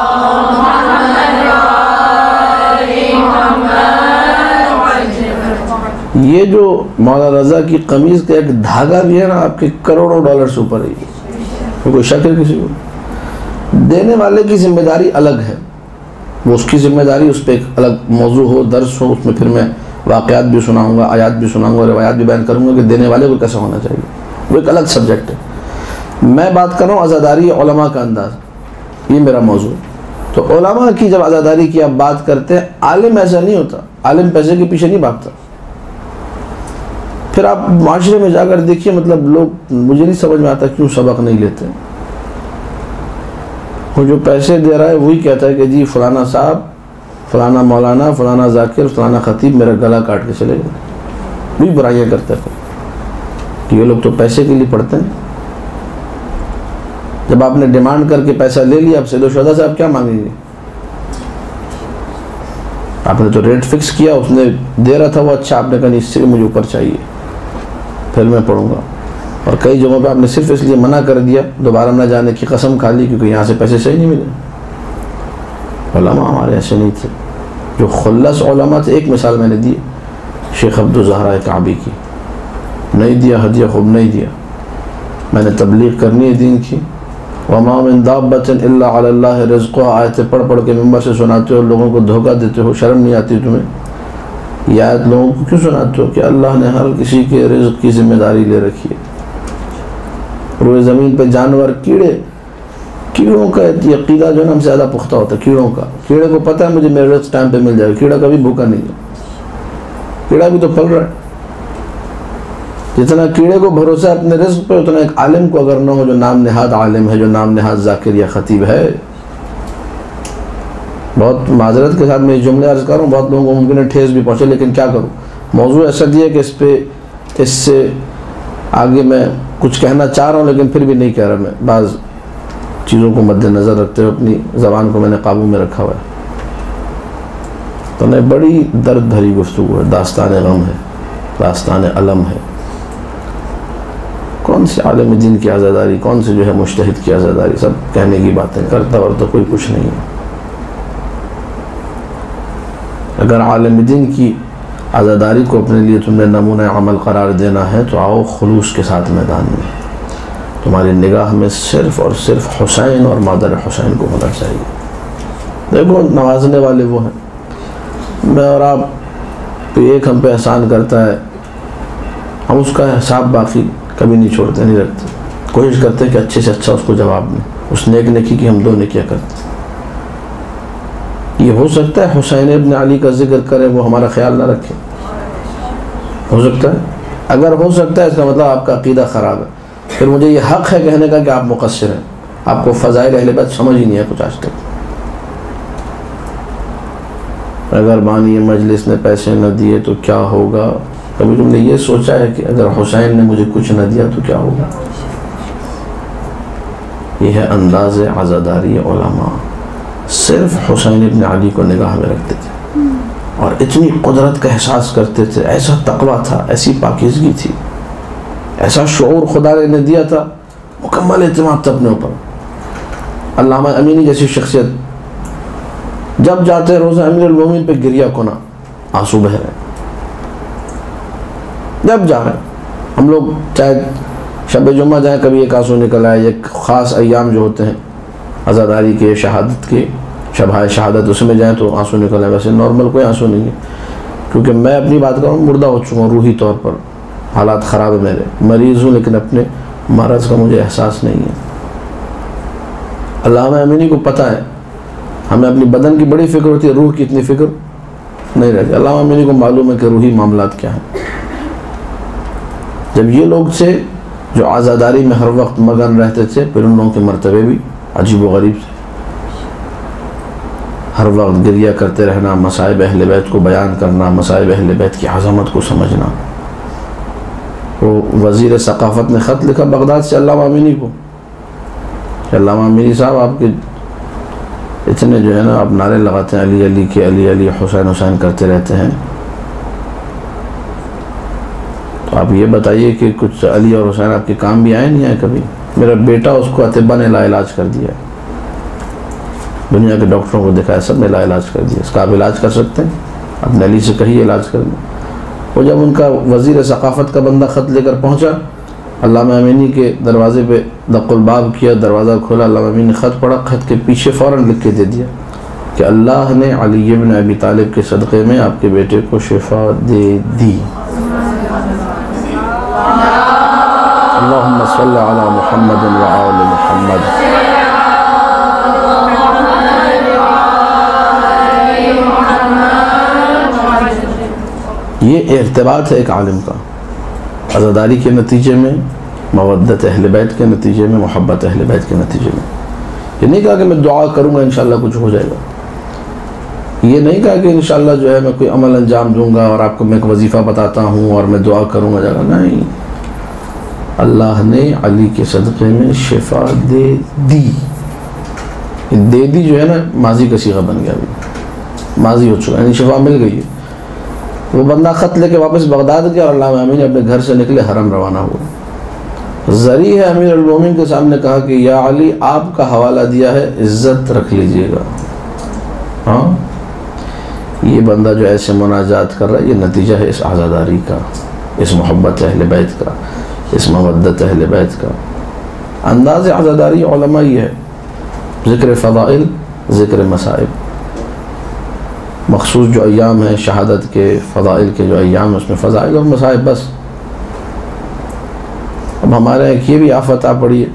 یہ جو مولانا رضا کی قمیض کا ایک دھاگا بھی ہے نا، آپ کے کروڑوں ڈالر سے اوپر ہے، کوئی شک ہے کسی کو؟ دینے والے کی ذمہ داری الگ ہے، وہ اس کی ذمہ داری، اس پہ ایک الگ موضوع ہو، درس ہو، اس میں پھر میں واقعات بھی سناؤں گا، آیات بھی سناؤں گا، روایات بھی بیان کروں گا کہ دینے والے کو کیسا ہونا چاہیے، وہ ایک الگ سبجیکٹ ہے۔ میں بات کر رہا ہوں عزاداری علماء کا انداز، یہ میرا موضوع۔ تو علماء کی جب عزاداری کی آپ بات کرتے ہیں، عالم ایسا نہیں ہوتا، عالم پیسے کے پیچھے نہیں بھاگتا۔ پھر آپ معاشرے میں جا کر دیکھیے، مطلب لوگ، مجھے نہیں سمجھ میں آتا کیوں سبق نہیں لیتے۔ وہ جو پیسے دے رہا ہے وہی کہتا ہے کہ جی فلانا صاحب، فلانا مولانا، فلانا ذاکر، فلانا خطیب میرا گلا کاٹ کے چلے گئے، وہی برائیاں کرتا ہے کہ یہ لوگ تو پیسے کے لیے پڑھتے ہیں۔ جب آپ نے ڈیمانڈ کر کے پیسہ لے لیا، آپ سید الشہداء سے آپ کیا مانگیں گے؟ آپ نے تو ریٹ فکس کیا، اس نے دے رہا تھا وہ اچھا، آپ نے کہا نہیں اس سے مجھے اوپر چاہیے، پھر میں پڑھوں گا۔ اور کئی جگہوں پہ آپ نے صرف اس لیے منع کر دیا، دوبارہ نہ جانے کی قسم کھا لی، کیونکہ یہاں سے پیسے صحیح نہیں ملے۔ علماء ہمارے ایسے نہیں تھے، جو خلص علماء تھے۔ ایک مثال میں نے دی شیخ عبدالزہرا کعبی کی، نہیں دیا ہدیہ، خوب نہیں دیا، میں نے تبلیغ کرنی ہے دین کی۔ وَمَا مِن دَابَّةٍ إِلَّا عَلَى اللَّهِ رِزْقُهَا، آیتیں پڑھ پڑھ کے ممبر سے سناتے ہو، لوگوں کو دھوکہ دیتے ہو، شرم نہیں آتی تمہیں؟ یہ آیت لوگوں کو کیوں سناتے ہو کہ اللہ نے ہر کسی کے رزق کی ذمہ داری لے رکھی ہے۔ روئے زمین پہ جانور، کیڑوں کا یہ عقیدہ جو ہے نا ہم سے زیادہ پختہ ہوتا ہے کیڑوں کا۔ کیڑے کو پتہ ہے مجھے میرے رزق ٹائم پہ مل جائے گا، کیڑا کبھی بھوکا نہیں ہے، کیڑا بھی تو پل رہا ہے۔ جتنا کیڑے کو بھروسہ ہے اپنے رزق پہ، اتنا ایک عالم کو اگر نہ ہو جو نام نہاد عالم ہے، جو نام نہاد ذاکر یا خطیب ہے۔ بہت معذرت کے ساتھ میں یہ جملے عرض کر رہا ہوں، بہت لوگوں کو ممکن ہے ٹھیس بھی پہنچے، لیکن کیا کروں، موضوع ایسا دیا کہ اس سے آگے میں کچھ کہنا چاہ رہا ہوں، لیکن پھر بھی نہیں کہہ رہا۔ میں بعض چیزوں کو مد نظر رکھتے ہوئے اپنی زبان کو میں نے قابو میں رکھا ہوا ہے۔ تو نے بڑی درد بھری گفتگو ہے، داستان غم ہے، داستان علم ہے۔ کون سے عالم دین کی عزاداری، کون سے جو ہے مجتہد کی عزاداری، سب کہنے کی باتیں، کرتا اور تو کوئی کچھ نہیں ہے۔ اگر عالم دین کی عزاداری کو اپنے لیے تم نے نمونہ عمل قرار دینا ہے تو آؤ خلوص کے ساتھ میدان میں، تمہاری نگاہ میں صرف اور صرف حسین اور مادر حسین کو ہونا چاہیے۔ دیکھو نوازنے والے وہ ہیں، میں اور آپ ایک ہم پہ احسان کرتا ہے، ہم اس کا حساب باقی کبھی نہیں چھوڑتے، نہیں رکھتے، کوشش کرتے کہ اچھے سے اچھا اس کو جواب دیں، اس نیک نیکی کی ہم دو نیکیاں کرتے۔ یہ ہو سکتا ہے حسین ابن علی کا ذکر کریں وہ ہمارا خیال نہ رکھے، ہو سکتا ہے؟ اگر ہو سکتا ہے اس کا مطلب آپ کا عقیدہ خراب ہے، پھر مجھے یہ حق ہے کہنے کا کہ آپ مقصر ہیں، آپ کو فضائل اہل بیت سمجھ ہی نہیں ہے کچھ آج تک۔ اگر بانی مجلس نے پیسے نہ دیے تو کیا ہوگا؟ کبھی تم نے یہ سوچا ہے کہ اگر حسین نے مجھے کچھ نہ دیا تو کیا ہوگا؟ یہ ہے انداز عزاداری علماء، صرف حسین ابن علی کو نگاہ میں رکھتے تھے اور اتنی قدرت کا احساس کرتے تھے، ایسا تقویٰ تھا، ایسی پاکیزگی تھی، ایسا شعور خدا نے دیا تھا، مکمل اعتماد تھا اپنے اوپر۔ علامہ امینی جیسی شخصیت جب جاتے روزہ امیر المومنین پہ گریہ کنا، آنسو بہ رہے، جب جا رہے ہیں ہم لوگ، چاہے شب جمعہ جائیں کبھی ایک آنسو نکل آئے، ایک خاص ایام جو ہوتے ہیں عزاداری کے، شہادت کے، شبہ شہادت، اس میں جائیں تو آنسو نکل آئے، ویسے نارمل کوئی آنسو نہیں ہے، کیونکہ میں اپنی بات کروں مردہ ہو چکا ہوں روحی طور پر، حالات خراب ہے، میرے مریض ہوں لیکن اپنے مرض کا مجھے احساس نہیں ہے۔ علامہ امینی کو پتہ ہے ہمیں اپنی بدن کی بڑی فکر ہوتی ہے، روح کی اتنی فکر نہیں رہتی. علامہ امینی کو معلوم ہے کہ روحی معاملات کیا ہیں. جب یہ لوگ تھے جو عزاداری میں ہر وقت مگن رہتے تھے، پھر ان لوگوں کے مرتبے بھی عجیب و غریب تھے. ہر وقت گریہ کرتے رہنا، مصائب اہل بیت کو بیان کرنا، مصائب اہل بیت کی عظمت کو سمجھنا. وہ وزیر ثقافت نے خط لکھا بغداد سے علامہ امینی کو کہ علامہ امینی صاحب آپ کے اتنے جو ہے نا آپ نعرے لگاتے ہیں علی علی کے، علی علی، حسین حسین کرتے رہتے ہیں، تو آپ یہ بتائیے کہ کچھ علی اور حسین آپ کے کام بھی آئے نہیں آئے کبھی؟ میرا بیٹا اس کو اطباء نے لا علاج کر دیا، دنیا کے ڈاکٹروں کو دکھایا، سب نے لا علاج کر دیا. اس کا آپ علاج کر سکتے ہیں؟ اپنے علی سے کہیے علاج کر دیں. وہ جب ان کا وزیر ثقافت کا بندہ خط لے کر پہنچا، علامہ امینی کے دروازے پہ دق الباب کیا، دروازہ کھولا، علامہ امینی نے خط پڑھا، خط کے پیچھے فوراً لکھ کے دے دیا کہ اللہ نے علی بن ابی طالب کے صدقے میں آپ کے بیٹے کو شفا دے دی. اللہم صلی علی محمد و آل محمد. یہ ارتباط ہے ایک عالم کا، عزاداری کے نتیجے میں، مودت اہل بیت کے نتیجے میں، محبت اہل بیت کے نتیجے میں. یہ نہیں کہا کہ میں دعا کروں گا انشاءاللہ کچھ ہو جائے گا، یہ نہیں کہا کہ انشاءاللہ جو ہے میں کوئی عمل انجام دوں گا اور آپ کو میں ایک وظیفہ بتاتا ہوں اور میں دعا کروں گا جائے گا. نہیں، اللہ نے علی کے صدقے میں شفا دے دی. دے دی جو ہے نا ماضی کا صیغہ بن گیا، ابھی ماضی ہو چکا، یعنی شفا مل گئی ہے. وہ بندہ خط لے کے واپس بغداد گیا اور علامہ امینی اپنے گھر سے نکلے، حرم روانہ ہوئے. ذریع ہے امیر المومنین کے سامنے کہا کہ یا علی آپ کا حوالہ دیا ہے، عزت رکھ لیجئے گا. ہاں، یہ بندہ جو ایسے مناجات کر رہا ہے، یہ نتیجہ ہے اس عزاداری کا، اس محبت اہل بیت کا، اس مودت اہل بیت کا. انداز عزاداری علماء یہ ہے، ذکر فضائل، ذکر مصائب. مخصوص جو ایام ہیں شہادت کے، فضائل کے جو ایام ہیں اس میں فضائل اور مصائب بس. اب ہمارے ایک یہ بھی آفت آ پڑی ہے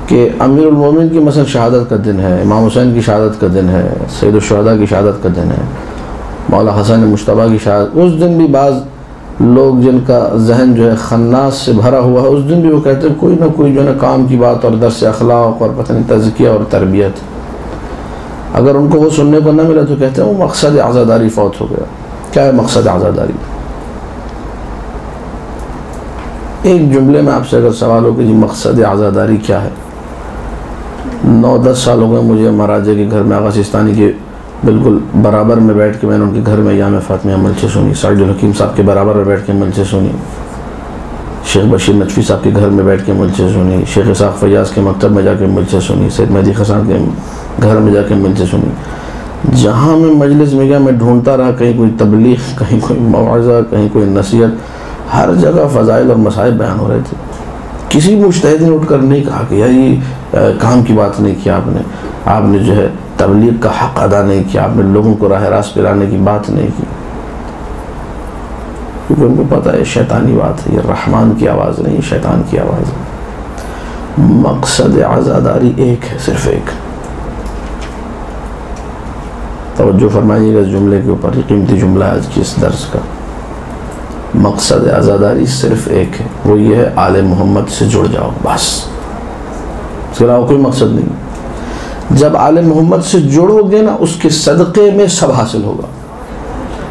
کہ امیر المومنین کی مثلا شہادت کا دن ہے، امام حسین کی شہادت کا دن ہے، سید الشہداء کی شہادت کا دن ہے، مولا حسن مجتبیٰ کی شہادت. اس دن بھی بعض لوگ جن کا ذہن جو ہے خناس سے بھرا ہوا ہے، اس دن بھی وہ کہتے ہیں کوئی نہ کوئی جو ہے کام کی بات اور درس اخلاق اور پتہ نہیں تزکیہ اور تربیت. اگر ان کو وہ سننے کو نہ ملا تو کہتے ہیں وہ مقصد عزاداری فوت ہو گیا. کیا ہے مقصد عزاداری؟ ایک جملے میں آپ سے اگر سوال ہو کہ جی مقصد عزاداری کیا ہے، 9-10 سال ہو گئے مجھے مہاراجہ کے گھر میں، آغا سیستانی کے بالکل برابر میں بیٹھ کے میں نے ان کے گھر میں ایام فاطمیہ ملچے سنی، سعید الحکیم صاحب کے برابر میں بیٹھ کے ملچے سنی، شیخ بشیر نجفی صاحب کے گھر میں بیٹھ کے ملچے سنی، شیخ اسحاق فیاض کے مکتب میں جا کے ملچے سنی، سید مہدی خسان کے گھر میں جا کے ملچے سنی. جہاں میں مجلس میں گیا میں ڈھونڈتا رہا، کہیں کوئی تبلیغ، کہیں کوئی موعظہ، کہیں کوئی نصیحت، ہر جگہ فضائل اور مصائب بیان ہو رہے تھے. کسی مجتہد نے اٹھ کر نہیں کہا کہ یار یہ کام کی بات نہیں کیا آپ نے جو ہے تبلیغ کا حق ادا نہیں کیا، آپ نے لوگوں کو راہ راست پہ لانے کی بات نہیں کی، کیونکہ ان کو پتہ ہے شیطانی بات ہے، یہ رحمان کی آواز نہیں، یہ شیطان کی آواز ہے. مقصد عزاداری ایک ہے، صرف ایک. توجہ فرمائیے گا اس جملے کے اوپر، یہ قیمتی جملہ ہے آج کی اس درس کا. مقصد عزاداری صرف ایک ہے، وہ یہ ہے آل محمد سے جڑ جاؤ، بس، اس کے علاوہ کوئی مقصد نہیں. جب آل محمد سے جڑو گے نا، اس کے صدقے میں سب حاصل ہوگا.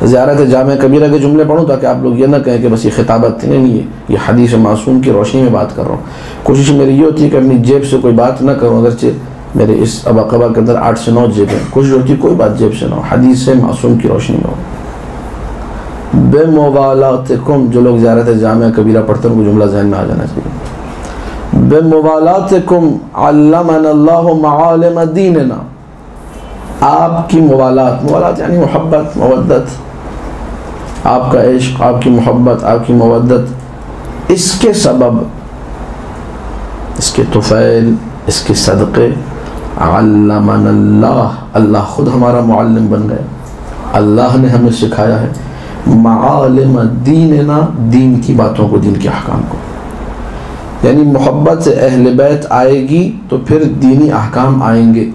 زیارت جامع کبیرہ کے جملے پڑھوں تاکہ آپ لوگ یہ نہ کہیں کہ بس یہ خطابت نہیں ہے، یہ حدیث معصوم کی روشنی میں بات کر رہا ہوں. کوشش میری یہ ہوتی ہے کہ اپنی جیب سے کوئی بات نہ کروں، اگرچہ میرے اس اباقبہ کے اندر 8 سے 9 جیبیں، کوشش ہوتی ہے کوئی بات جیب سے نہ ہو، حدیث معصوم کی روشنی میں ہو. بے موالاتکم، جو لوگ زیارت جامع کبیرہ پڑھتے ہیں ان کو جملہ ذہن میں آ جانا چاہیے. بے موالاتکم علمنا اللہ معالم دیننا، آپ کی موالات یعنی محبت، مودت، آپ کا عشق، آپ کی محبت، آپ کی مودت، اس کے سبب، اس کے طفیل، اس کے صدقے، علمنا اللہ خود ہمارا معلم بن گئے. اللہ نے ہمیں سکھایا ہے معالم دیننا، دین کی باتوں کو، دین کے احکام کو. یعنی محبت سے اہل بیت آئے گی تو پھر دینی احکام آئیں گے.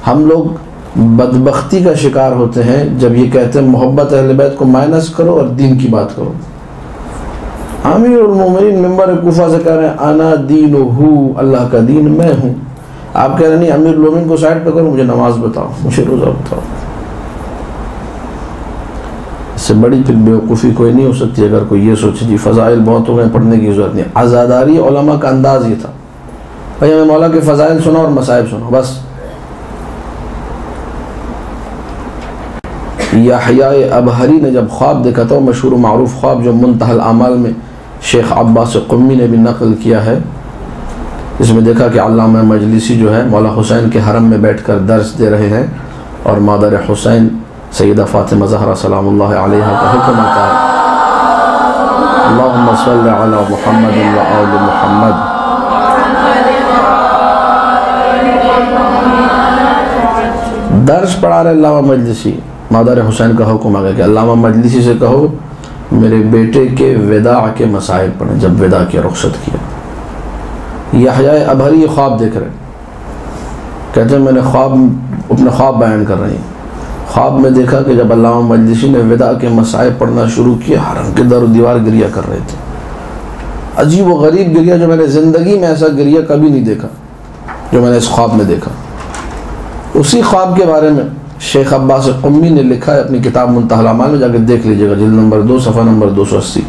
ہم لوگ بدبختی کا شکار ہوتے ہیں جب یہ کہتے ہیں محبت اہل بیت کو مائنس کرو اور دین کی بات کرو. امیر المومنین ممبر کوفہ سے کہہ رہے ہیں انا دینہ، اللہ کا دین میں ہوں. آپ کہہ رہے ہیں نہیں امیر المومنین کو سائڈ پہ کرو، مجھے نماز بتاؤ، مجھے روزہ بتاؤ. اس سے بڑی پھر بیوقوفی کوئی نہیں ہو سکتی اگر کوئی یہ سوچے جی فضائل بہت ہو گئے پڑھنے کی ضرورت نہیں. عزاداری علماء کا انداز یہ تھا، بھائی ہمیں مولا کے فضائل سنو اور مصائب سنو بس. یحییٰ ابہری نے جب خواب دیکھا تھا، مشہور و معروف خواب جو منتہی الاعمال میں شیخ عباس قمی نے بھی نقل کیا ہے، اس میں دیکھا کہ علامہ مجلسی جو ہے مولا حسین کے حرم میں بیٹھ کر درس دے رہے ہیں اور مادر حسین سیدہ فاطمہ زہرا سلام اللہ علیہا کا حکم آتا ہے اللہم صلی علی محمد و آل محمد. درس پڑھا رہے علامہ مجلسی، مادر حسین کا حکم آ گیا کہ علامہ مجلسی سے کہو میرے بیٹے کے وداع کے مسائل پڑھیں. جب وداع کیا، رخصت کیا. یحییٰ ابہری خواب دیکھ رہے، کہتے ہیں میں نے اپنے خواب بیان کر رہی ہیں. خواب میں دیکھا کہ جب علامہ مجلسی نے وداع کے مسائل پڑھنا شروع کیا، حرم کے در و دیوار گریہ کر رہے تھے. عجیب و غریب گریہ، جو میں نے زندگی میں ایسا گریہ کبھی نہیں دیکھا جو میں نے اس خواب میں دیکھا. اسی خواب کے بارے میں شیخ عباس قمی نے لکھا ہے اپنی کتاب منتہی الاعمال میں، جا کے دیکھ لیجیے گا، جلد نمبر 2 صفحہ نمبر 280.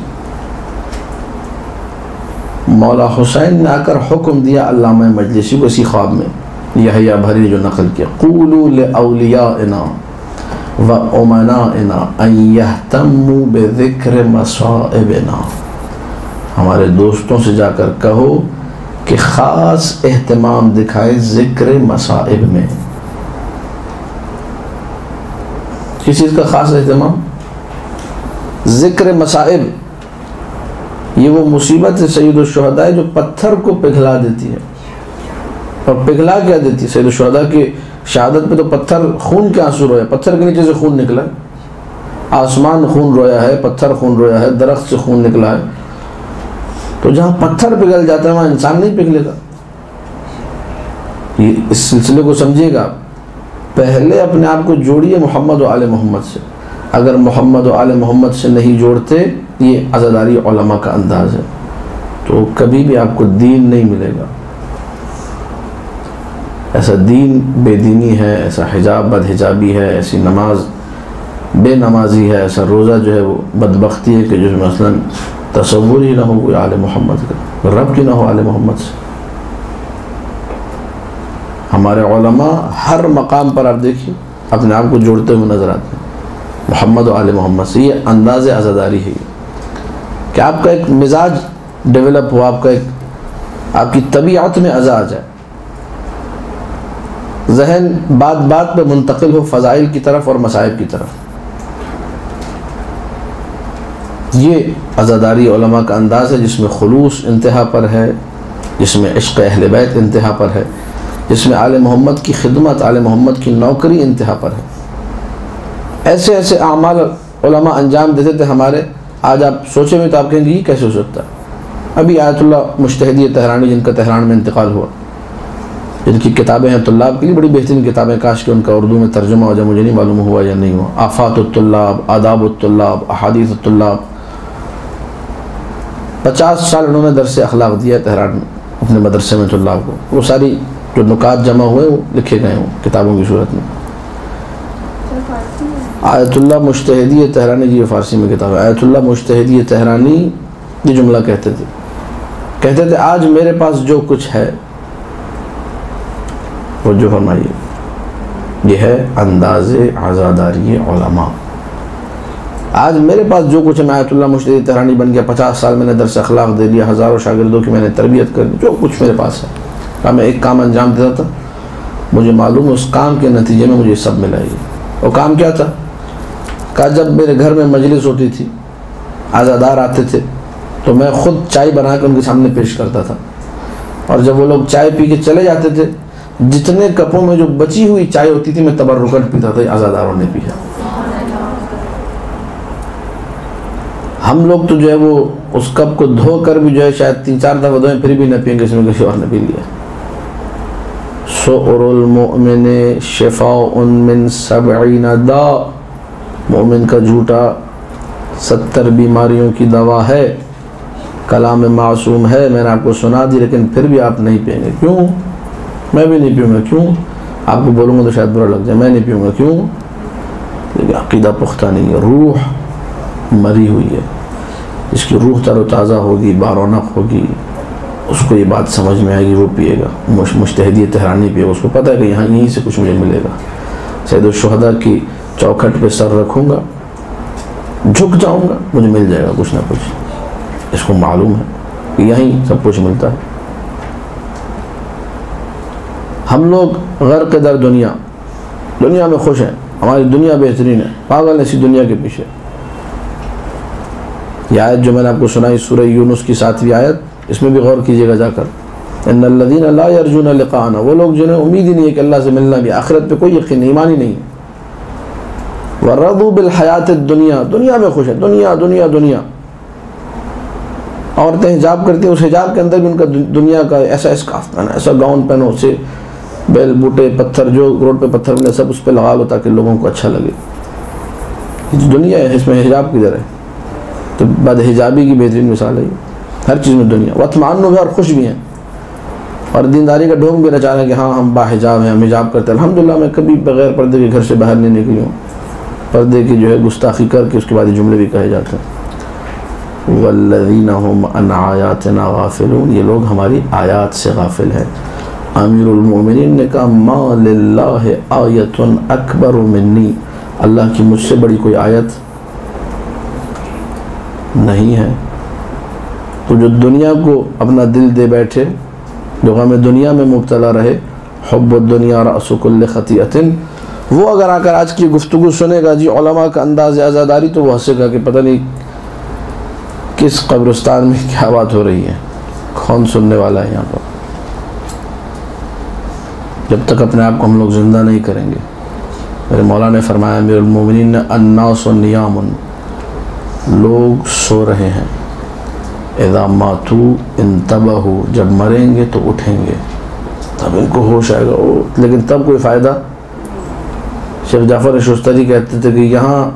مولا حسین نے آ کر حکم دیا علامہ مجلسی کو اسی خواب میں، یحییٰ ابہری نے جو نقل کیا، قولوا لأولیائنا وأمنائنا ان یہتموا بذکر مصائبنا. ہمارے دوستوں سے جا کر کہو کہ خاص اہتمام دکھائے ذکر مصائب میں. کس چیز کا خاص اہتمام؟ ذکر مصائب. یہ وہ مصیبت ہے سید الشہداء جو پتھر کو پگھلا دیتی ہے. اور پگھلا کیا دیتی ہے؟ سید الشہداء کی شہادت پہ تو پتھر خون کے آنسو رویا، پتھر کے نیچے سے خون نکلا ہے، آسمان خون رویا ہے، پتھر خون رویا ہے، درخت سے خون نکلا ہے. تو جہاں پتھر پگھل جاتا ہے وہاں انسان نہیں پگھلے گا. یہ اس سلسلے کو سمجھیے گا. پہلے اپنے آپ کو جوڑیے محمد و آل محمد سے. اگر محمد و آل محمد سے نہیں جوڑتے، یہ عزاداری علماء کا انداز ہے، تو کبھی بھی آپ کو دین نہیں ملے گا. ایسا دین بے دینی ہے، ایسا حجاب بد حجابی ہے، ایسی نماز بے نمازی ہے، ایسا روزہ جو ہے وہ بدبختی ہے کہ جو مثلا تصور ہی نہ ہو کوئی آل محمد کا، رب کی نہ ہو آل محمد سے. ہمارے علماء ہر مقام پر آپ دیکھیے اپنے آپ کو جوڑتے ہوئے نظر آتے ہیں محمد و آل محمد سے. یہ انداز عزاداری ہے کہ آپ کا ایک مزاج ڈیولپ ہو، آپ کی طبیعت میں عزا آ جائے، ذہن بات بات پہ منتقل ہو فضائل کی طرف اور مصائب کی طرف. یہ عزاداری علماء کا انداز ہے جس میں خلوص انتہا پر ہے، جس میں عشق اہل بیت انتہا پر ہے، جس میں آل محمد کی خدمت، آل محمد کی نوکری انتہا پر ہے. ایسے ایسے اعمال علماء انجام دیتے تھے ہمارے. آج آپ سوچیں گے تو آپ کہیں گے یہ کیسے ہو سکتا ہے؟ ابھی آیت اللہ مجتہدی تہرانی، جن کا تہران میں انتقال ہوا، جن کی کتابیں ہیں طلاب کے لیے بڑی بہترین کتابیں، کاش کہ ان کا اردو میں ترجمہ ہو جائے، مجھے نہیں معلوم ہوا یا نہیں ہوا. آفات الطلاب، آداب الطلاب، احادیث الطلاب. 50 سال انہوں نے درس اخلاق دیا تہران میں اپنے مدرسے میں طلاب کو. وہ ساری جو نکات جمع ہوئے وہ لکھے گئے ہوں کتابوں کی صورت میں. آیت اللہ مجتہدی تہرانی، جی فارسی میں کتاب ہے. آیت اللہ مجتہدی تہرانی یہ جملہ کہتے تھے آج میرے پاس جو کچھ ہے وہ جو فرمائیے، یہ ہے انداز عزاداری علماء. آج میرے پاس جو کچھ ہے، میں آیت اللہ مجتہدی تہرانی بن گیا، 50 سال میں نے درس اخلاق دے دیا، ہزاروں شاگردوں کی میں نے تربیت کر دی، جو کچھ میرے پاس ہے. میں ایک کام انجام دیتا تھا، مجھے معلوم ہے اس کام کے نتیجے میں مجھے سب ملا. وہ کام کیا تھا؟ کہا جب میرے گھر میں مجلس ہوتی تھی، عزادار آتے تھے، تو میں خود چائے بنا کے ان کے سامنے پیش کرتا تھا، اور جب وہ لوگ چائے پی کے چلے جاتے تھے، جتنے کپوں میں جو بچی ہوئی چائے ہوتی تھی میں تبرکن پیتا تھا، عزاداروں نے پیا. ہم لوگ تو جو ہے وہ اس کپ کو دھو کر بھی جو ہے شاید 3-4 دفعہ دھوئیں پھر بھی نہ پئیں گے، اس میں کسی اور نے پی لیا۔ سؤر المؤمن شفاء من 70 داء، مومن کا جھوٹا 70 بیماریوں کی دوا ہے۔ کلام معصوم ہے، میں نے آپ کو سنا دی، لیکن پھر بھی آپ نہیں پئیں گے۔ کیوں؟ میں بھی نہیں پیوں گا۔ کیوں؟ آپ کو بولوں گا تو شاید برا لگ جائے، میں نہیں پیوں گا۔ کیوں؟ لیکن عقیدہ پختہ نہیں ہے، روح مری ہوئی ہے۔ اس کی روح تر و تازہ ہوگی، بارونق ہوگی، اس کو یہ بات سمجھ میں آئے گی، وہ پیے گا۔ مجتہدی تہرانی پیے گا، اس کو پتہ ہے کہ یہیں سے کچھ مجھے ملے گا۔ سید الشہداء کی چوکھٹ پہ سر رکھوں گا، جھک جاؤں گا، مجھے مل جائے گا کچھ نہ کچھ۔ اس کو معلوم ہے کہ یہیں سب کچھ ملتا ہے۔ ہم لوگ غرق در دنیا میں خوش ہیں، ہماری دنیا بہترین ہے، پاگل ایسی دنیا کے پیچھے۔ یہ آیت جو میں نے آپ کو سنائی سورہ یونس کی 7ویں آیت، اس میں بھی غور کیجئے گا جا کر۔ ان الذین لا یرجون لقاءنا، وہ لوگ جنہیں امید ہی نہیں ہے کہ اللہ سے ملنا بھی، آخرت پہ کوئی یقین نہیں، ایمان ہی نہیں ہے۔ ورضوا بالحیات الدنیا، دنیا میں خوش ہے، دنیا دنیا دنیا۔ عورتیں حجاب کرتی ہیں، اس حجاب کے اندر بھی ان کا دنیا کا ایسا اسکارف پہنا، ایسا گاؤن پہنو، اسے بیل بوٹے پتھر جو روڈ پہ پتھر ملے سب اس پہ لگا لو تاکہ لوگوں کو اچھا لگے۔ دنیا ہے، اس میں حجاب کدھر ہے؟ تو بد حجابی کی بہترین مثال ہے، ہر چیز میں دنیا۔ واطمئنوا بھی، اور خوش بھی ہیں، اور دینداری کا ڈھونگ بھی نچا رہے ہیں کہ ہاں ہم باحجاب ہیں، ہم حجاب کرتے ہیں۔ الحمدللہ میں کبھی بغیر پردے کے گھر سے باہر نہیں نکلی ہوں، پردے کی جو ہے گستاخی کر کے اس کے بعد یہ جملے بھی کہے جاتے ہیں۔ والذین هم عن آیاتنا غافلون، یہ لوگ ہماری آیات سے غافل ہیں۔ امیر المومنین نے کہا ما للہ آیت اکبر منی، اللہ کی مجھ سے بڑی کوئی آیت نہیں ہے۔ تو جو دنیا کو اپنا دل دے بیٹھے، جو غم دنیا میں مبتلا رہے، حب الدنیا رأس کل خطیئۃ، وہ اگر آ کر آج کی گفتگو سنے گا جی علماء کا انداز عزاداری، تو وہ ہنسے گا کہ پتہ نہیں کس قبرستان میں کیا بات ہو رہی ہے، کون سننے والا ہے یہاں پر۔ جب تک اپنے آپ کو ہم لوگ زندہ نہیں کریں گے، میرے مولا نے فرمایا امیر المومنین نے، الناس نیام، لوگ سو رہے ہیں، اذا ماتوا انتبہوا، جب مریں گے تو اٹھیں گے، تب ان کو ہوش آئے گا۔ لیکن تب کوئی فائدہ؟ شیخ جعفر شستری کہتے تھے کہ یہاں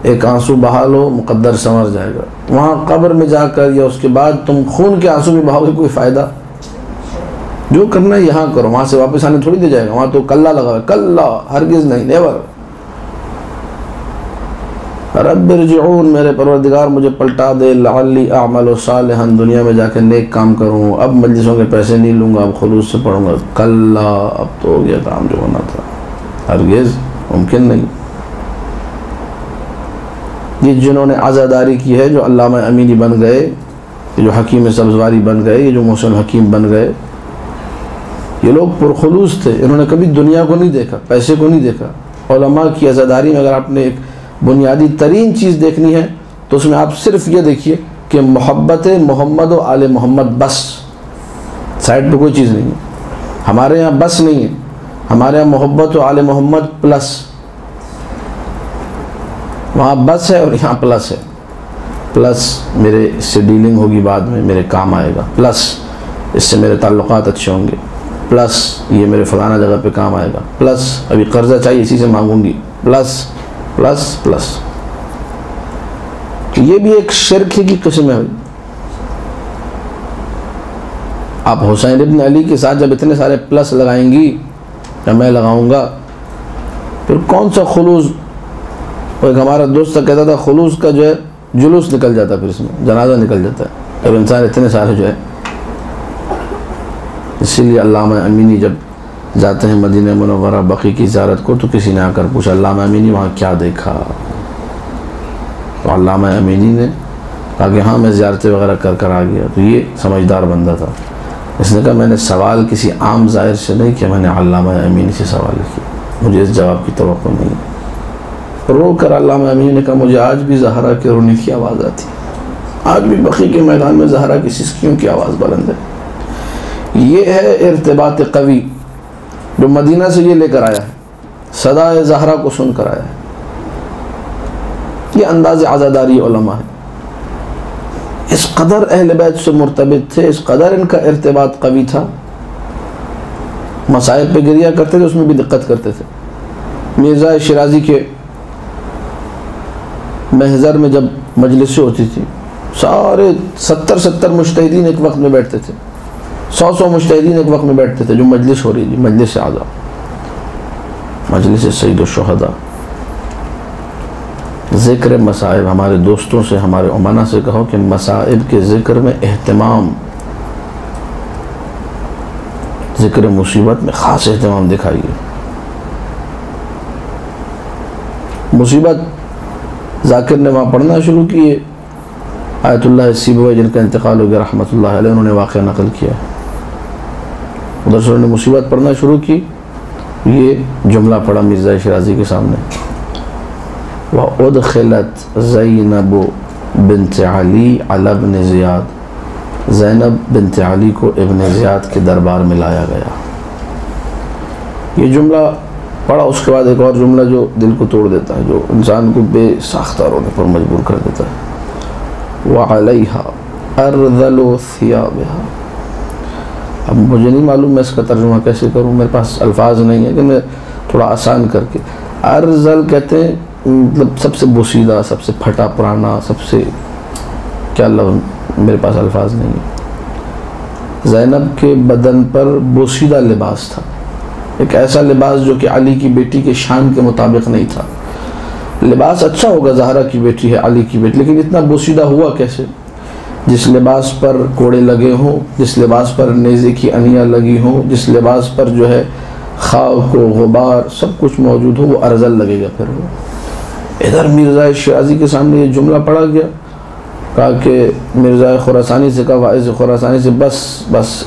ایک آنسو بہا لو، مقدر سنور جائے گا، وہاں قبر میں جا کر یا اس کے بعد تم خون کے آنسو بھی بہاؤ گے، کوئی فائدہ؟ جو کرنا ہے یہاں کرو، وہاں سے واپس آنے تھوڑی دے جائے گا، وہاں تو کلّا لگا ہے، کلّا، ہرگز نہیں، نیور۔ رب ارجعون، میرے پروردگار مجھے پلٹا دے، لعلی اعمل صالحا، دنیا میں جا کے نیک کام کروں، اب مجلسوں کے پیسے نہیں لوں گا، اب خلوص سے پڑھوں گا، کلّا، اب تو ہو گیا کام جو ہونا تھا، ہرگز ممکن نہیں۔ یہ جنہوں نے عزاداری کی ہے، جو علامہ امینی بن گئے، یہ جو حکیم سبزواری بن گئے، یہ جو محسن حکیم بن گئے، یہ لوگ پرخلوص تھے، انہوں نے کبھی دنیا کو نہیں دیکھا، پیسے کو نہیں دیکھا۔ علماء کی عزاداری میں اگر آپ نے ایک بنیادی ترین چیز دیکھنی ہے تو اس میں آپ صرف یہ دیکھیے کہ محبت محمد و آل محمد، بس، سائڈ پہ کوئی چیز نہیں ہے۔ ہمارے یہاں بس نہیں ہے، ہمارے یہاں محبت و آل محمد پلس، وہاں بس ہے اور یہاں پلس ہے۔ پلس میرے اس سے ڈیلنگ ہوگی، بعد میں میرے کام آئے گا، پلس اس سے میرے تعلقات اچھے ہوں گے، پلس یہ میرے فلانا جگہ پہ کام آئے گا، پلس ابھی قرضہ چاہیے اسی سے مانگوں گی، پلس پلس پلس۔ یہ بھی ایک شرک کی قسم ہے۔ آپ حسین ابن علی کے ساتھ جب اتنے سارے پلس لگائیں گی یا میں لگاؤں گا، پھر کون سا خلوص؟ ایک ہمارا دوست کہتا تھا خلوص کا جو ہے جلوس نکل جاتا ہے، پھر اس میں جنازہ نکل جاتا ہے جب انسان اتنے سارے جو ہے۔ اسی لیے علامہ امینی جب جاتے ہیں مدینہ منورہ بقیع کی زیارت کو، تو کسی نے آ کر پوچھا علامہ امینی وہاں کیا دیکھا؟ تو علامہ امینی نے کہا کہ ہاں میں زیارتیں وغیرہ کر کر آ گیا۔ تو یہ سمجھدار بندہ تھا، اس نے کہا میں نے سوال کسی عام زائر سے نہیں کیا، میں نے علامہ امینی سے سوال کیا، مجھے اس جواب کی توقع نہیں۔ رو کر علامہ امینی نے کہا مجھے آج بھی زہرا کے رونے کی آواز آتی ہے، آج بھی بقیع کے میدان میں زہرا کی سسکیوں کی آواز بلند ہے۔ یہ ہے ارتباط قوی جو مدینہ سے یہ لے کر آیا ہے، صدائے زہرا کو سن کر آیا ہے۔ یہ انداز عزاداری علماء ہے۔ اس قدر اہل بیت سے مرتبط تھے، اس قدر ان کا ارتباط قوی تھا، مصائب پہ گریہ کرتے تھے، اس میں بھی دقت کرتے تھے۔ مرزا شیرازی کے محضر میں جب مجلسیں ہوتی تھی، سارے 70 مجتہدین ایک وقت میں بیٹھتے تھے، 100 مجتہدین ایک وقت میں بیٹھتے تھے، جو مجلس ہو رہی تھی، مجلس اعلیٰ، مجلس سید الشہداء، ذکر مصائب۔ ہمارے دوستوں سے، ہمارے امنا سے کہو کہ مصائب کے ذکر میں اہتمام، ذکر مصیبت میں خاص اہتمام دکھائیے۔ مصیبت ذاکر نے وہاں پڑھنا شروع کیے، آیت اللہ سیبوی جن کا انتقال ہو گیا رحمۃ اللہ علیہ، انہوں نے واقعہ نقل کیا، ادھر سے انہوں نے مصیبت پڑھنا شروع کی، یہ جملہ پڑھا مرزا شیرازی کے سامنے، وَأُدْخِلَتْ زَيْنَبُ بنت علی علی ابن زیاد، زینب بنت علی کو ابن زیاد کے دربار میں لایا گیا۔ یہ جملہ پڑھا، اس کے بعد ایک اور جملہ جو دل کو توڑ دیتا ہے، جو انسان کو بے ساختہ رونے پر مجبور کر دیتا ہے، وَعَلَيْهَا أَرْذَلُ ثِيَابِهَا۔ اب مجھے نہیں معلوم میں اس کا ترجمہ کیسے کروں، میرے پاس الفاظ نہیں ہے کہ میں تھوڑا آسان کر کے، ارذل کہتے ہیں مطلب سب سے بوسیدہ، سب سے پھٹا پرانا، سب سے کیا لفظ، میرے پاس الفاظ نہیں ہے۔ زینب کے بدن پر بوسیدہ لباس تھا، ایک ایسا لباس جو کہ علی کی بیٹی کے شان کے مطابق نہیں تھا۔ لباس اچھا ہوگا، زہرا کی بیٹی ہے، علی کی بیٹی، لیکن اتنا بوسیدہ ہوا کیسے؟ جس لباس پر کوڑے لگے ہوں، جس لباس پر نیزے کی انیاں لگی ہوں، جس لباس پر جو ہے خاک و غبار سب کچھ موجود ہو، وہ ارذل لگے گا۔ پھر وہ ادھر مرزا شیرازی کے سامنے یہ جملہ پڑھا گیا، کہا کہ مرزا خراسانی سے کہا، واعظ خراسانی سے، بس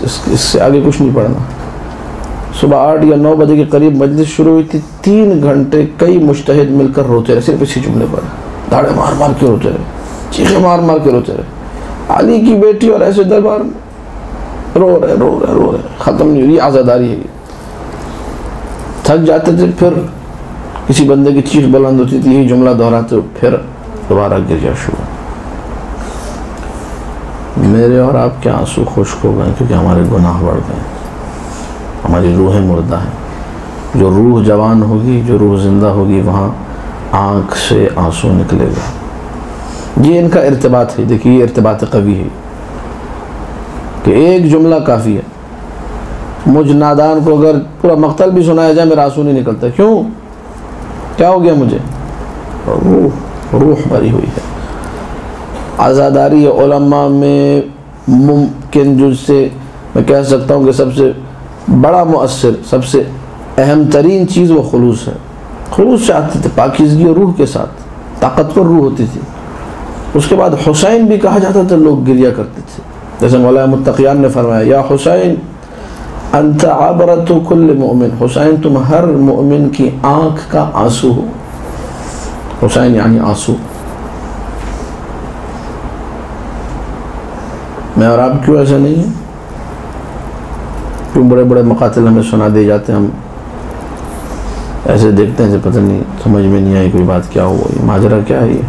اس سے آگے کچھ نہیں پڑھنا۔ صبح 8 یا 9 بجے کے قریب مجلس شروع ہوئی تھی، 3 گھنٹے کئی مجتہد مل کر روتے رہے، صرف اسی جملے پر دھاڑے مار مار کے روتے رہے، چیخیں مار مار کے روتے رہے، علی کی بیٹی اور ایسے دربار میں رو رہے، ختم نہیں ہوئی، عزاداری ہے یہ۔ تھک جاتے تھے، پھر کسی بندے کی چیخ بلند ہوتی تھی، یہی جملہ دہراتے، پھر دوبارہ گریہ شروع۔ میرے اور آپ کے آنسو خشک ہو گئے کیونکہ ہمارے گناہ بڑھ گئے، ہماری روحیں مردہ ہیں۔ جو روح جوان ہوگی، جو روح زندہ ہوگی، وہاں آنکھ سے آنسو نکلے گا۔ یہ ان کا ارتباط ہے، دیکھیے یہ ارتباط قوی ہے کہ ایک جملہ کافی ہے۔ مجھ نادان کو اگر پورا مقتل بھی سنایا جائے میرا آنسو نہیں نکلتا، کیوں؟ کیا ہو گیا مجھے؟ روح بھری ہوئی ہے۔ عزاداری علماء میں ممکن جن سے میں کہہ سکتا ہوں کہ سب سے بڑا مؤثر، سب سے اہم ترین چیز وہ خلوص ہے۔ خلوص چاہتے تھے، پاکیزگی اور روح کے ساتھ، طاقتور روح ہوتی تھی۔ اس کے بعد حسین بھی کہا جاتا تھا، لوگ گریہ کرتے تھے، جیسے مولانا متقیان نے فرمایا، یا حسین انت عبرت کل مؤمن، حسین تم ہر مؤمن کی آنکھ کا آنسو ہو۔ حسین یعنی آنسو۔ میں اور آپ کیوں ایسا نہیں ہیں؟ کیوں بڑے بڑے مقاتل ہمیں سنا دے جاتے ہیں، ہم ایسے دیکھتے ہیں پتہ نہیں، سمجھ میں نہیں آئی کوئی بات، کیا ہوا، یہ ماجرا کیا ہے؟ یہ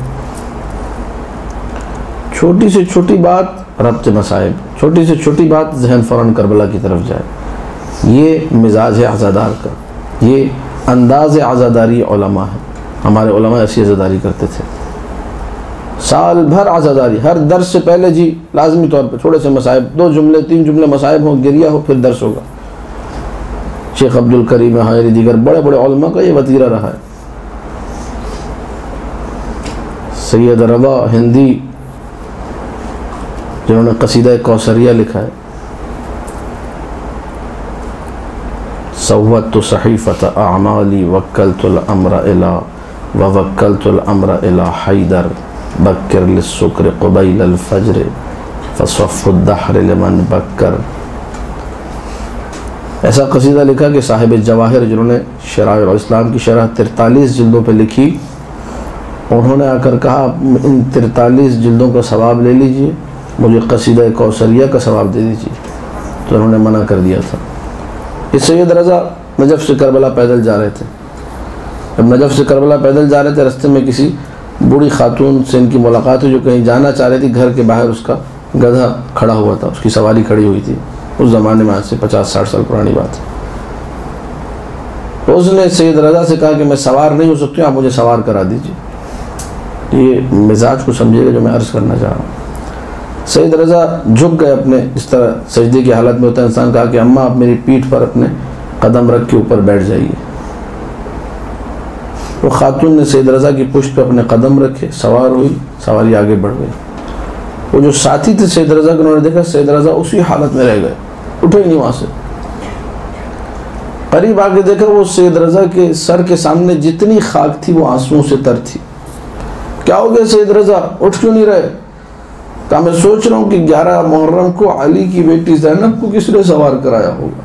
چھوٹی سے چھوٹی بات ربط مصائب، چھوٹی سے چھوٹی بات ذہن فوراً کربلا کی طرف جائے۔ یہ مزاج ہے عزادار کا، یہ انداز عزاداری علماء ہے۔ ہمارے علماء ایسی عزاداری کرتے تھے، سال بھر عزاداری، ہر درس سے پہلے جی لازمی طور پہ تھوڑے سے مصائب، 2 جملے 3 جملے مصائب ہوں، گریہ ہو، پھر درس ہوگا۔ شیخ عبد الکریم حائری، دیگر بڑے بڑے علماء کا یہ وتیرہ رہا ہے۔ سید رضا ہندی جنہوں نے قصیدہ کوثریہ لکھا ہے، صوت صحیفۃ اعمالی وکلت الامر الی ووکلت الامر الی حیدر بکر للسکر قبیل الفجر فصف الدہر لمن بکر۔ ایسا قصیدہ لکھا کہ صاحب جواہر جنہوں نے شرائع الاسلام کی شرح 43 جلدوں پہ لکھی، انہوں نے آ کر کہا ان 43 جلدوں کا ثواب لے لیجئے، مجھے قصیدہ کوثریہ کا ثواب دے دیجئے، تو انہوں نے منع کر دیا تھا۔ اس سید رضا نجف سے کربلا پیدل جا رہے تھے، جب نجف سے کربلا پیدل جا رہے تھے، رستے میں کسی بوڑھی خاتون سے ان کی ملاقات ہوئی جو کہیں جانا چاہ رہی تھی، گھر کے باہر اس کا گدھا کھڑا ہوا تھا، اس کی سواری کھڑی ہوئی تھی، اس زمانے میں آج سے 50-60 سال پرانی بات ہے۔ تو اس نے سید رضا سے کہا کہ میں سوار نہیں ہو سکتی ہوں، آپ مجھے سوار کرا دیجیے۔ یہ مزاج کو سمجھیے گا جو میں عرض کرنا چاہ رہا ہوں۔ سید رضا جھک گئے اپنے، اس طرح سجدے کی حالت میں ہوتا ہے انسان، کہا کہ اماں آپ میری پیٹھ پر اپنے قدم رکھ کے اوپر بیٹھ جائیے۔ وہ خاتون نے سید رضا کی پشت پہ اپنے قدم رکھے، سوار ہوئی، سواری آگے بڑھ گئی۔ وہ جو ساتھی تھے سید رضا کے، انہوں نے دیکھا سید رضا اسی حالت میں رہ گئے، اٹھے ہی نہیں وہاں سے۔ قریب آگے دیکھا وہ سید رضا کے سر کے سامنے جتنی خاک تھی وہ آنسوؤں سے تر تھی۔ کیا ہو گیا سید رضا، اٹھ کیوں نہیں رہے؟ کہا میں سوچ رہا ہوں کہ 11 محرم کو علی کی بیٹی زینب کو کس نے سوار کرایا ہوگا،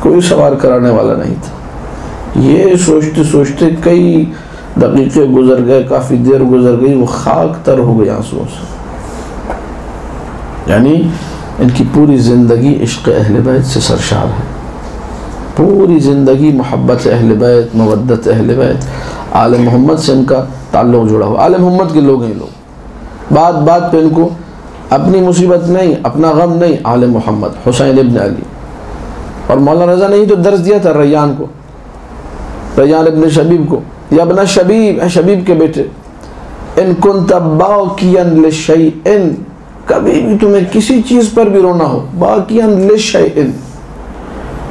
کوئی سوار کرانے والا نہیں تھا۔ یہ سوچتے سوچتے کئی دقیقے گزر گئے، کافی دیر گزر گئی، وہ خاک تر ہو گئی آنسوؤں سے۔ یعنی ان کی پوری زندگی عشق اہل بیت سے سرشار ہے، پوری زندگی محبت اہل بیت، مودت اہل بیت، آل محمد سے ان کا تعلق جڑا ہوا۔ آل محمد کے لوگ ہیں لوگ، بات بات پہ ان کو اپنی مصیبت نہیں، اپنا غم نہیں، آل محمد حسین ابن علی۔ اور مولانا رضا نے ہی تو درس دیا تھا ریان کو، ریان ابن شبیب کو، یا ابن شبیب، اے شبیب کے بیٹے، ان کنت باکیا لشیء، کبھی بھی تمہیں کسی چیز پر بھی رونا ہو، باکیا لشیء،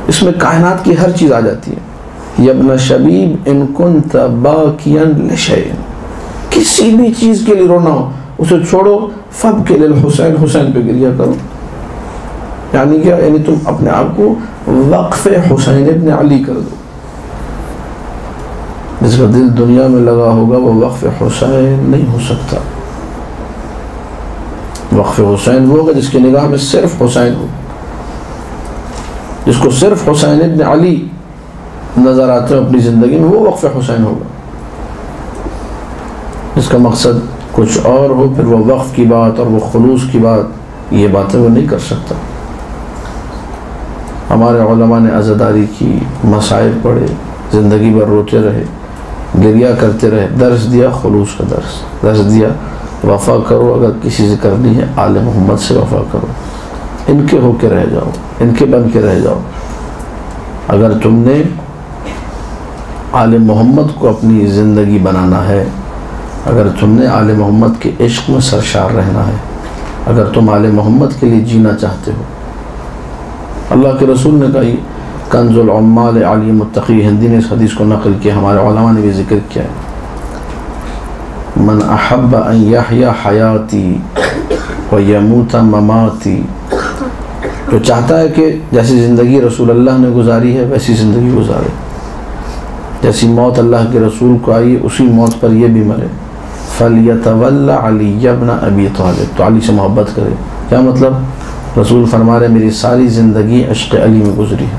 اس میں کائنات کی ہر چیز آ جاتی ہے۔ یا ابن شبیب ان کنت باکیا لشیء، کسی بھی چیز کے لیے رونا ہو اسے چھوڑو، فبکی للحسین، حسین پہ گریہ کرو۔ یعنی کیا؟ یعنی تم اپنے آپ کو وقف حسین ابن علی کر دو۔ جس کا دل دنیا میں لگا ہوگا وہ وقف حسین نہیں ہو سکتا۔ وقف حسین وہ ہوگا جس کی نگاہ میں صرف حسین ہو، جس کو صرف حسین ابن علی نظر آتے ہیں اپنی زندگی میں، وہ وقف حسین ہوگا۔ جس کا مقصد کچھ اور ہو، پھر وہ وقف کی بات اور وہ خلوص کی بات، یہ باتیں وہ نہیں کر سکتا۔ ہمارے علماء نے عزاداری کی، مسائل پڑھے، زندگی بھر روتے رہے، گریہ کرتے رہے، درس دیا خلوص کا درس دیا، وفا کرو، اگر کسی سے کرنی ہے آل محمد سے وفا کرو، ان کے ہو کے رہ جاؤ، ان کے بن کے رہ جاؤ۔ اگر تم نے آل محمد کو اپنی زندگی بنانا ہے، اگر تم نے آل محمد کے عشق میں سرشار رہنا ہے، اگر تم آل محمد کے لیے جینا چاہتے ہو۔ اللہ کے رسول نے کہا، کنز العمال علی متقی ہندی نے اس حدیث کو نقل کیا، ہمارے علماء نے بھی ذکر کیا ہے، من احب ان یحیی حیاتی ویموت مماتی، جو چاہتا ہے کہ جیسی زندگی رسول اللہ نے گزاری ہے ویسی زندگی گزارے، جیسی موت اللہ کے رسول کو آئی اسی موت پر یہ بھی مرے، فَلْيَتَوَلَّ عَلِيَّ ابْنَ أَبِي طالب، تو علی سے محبت کرے۔ کیا مطلب؟ رسول فرما رہے میری ساری زندگی عشق علی میں گزری ہے،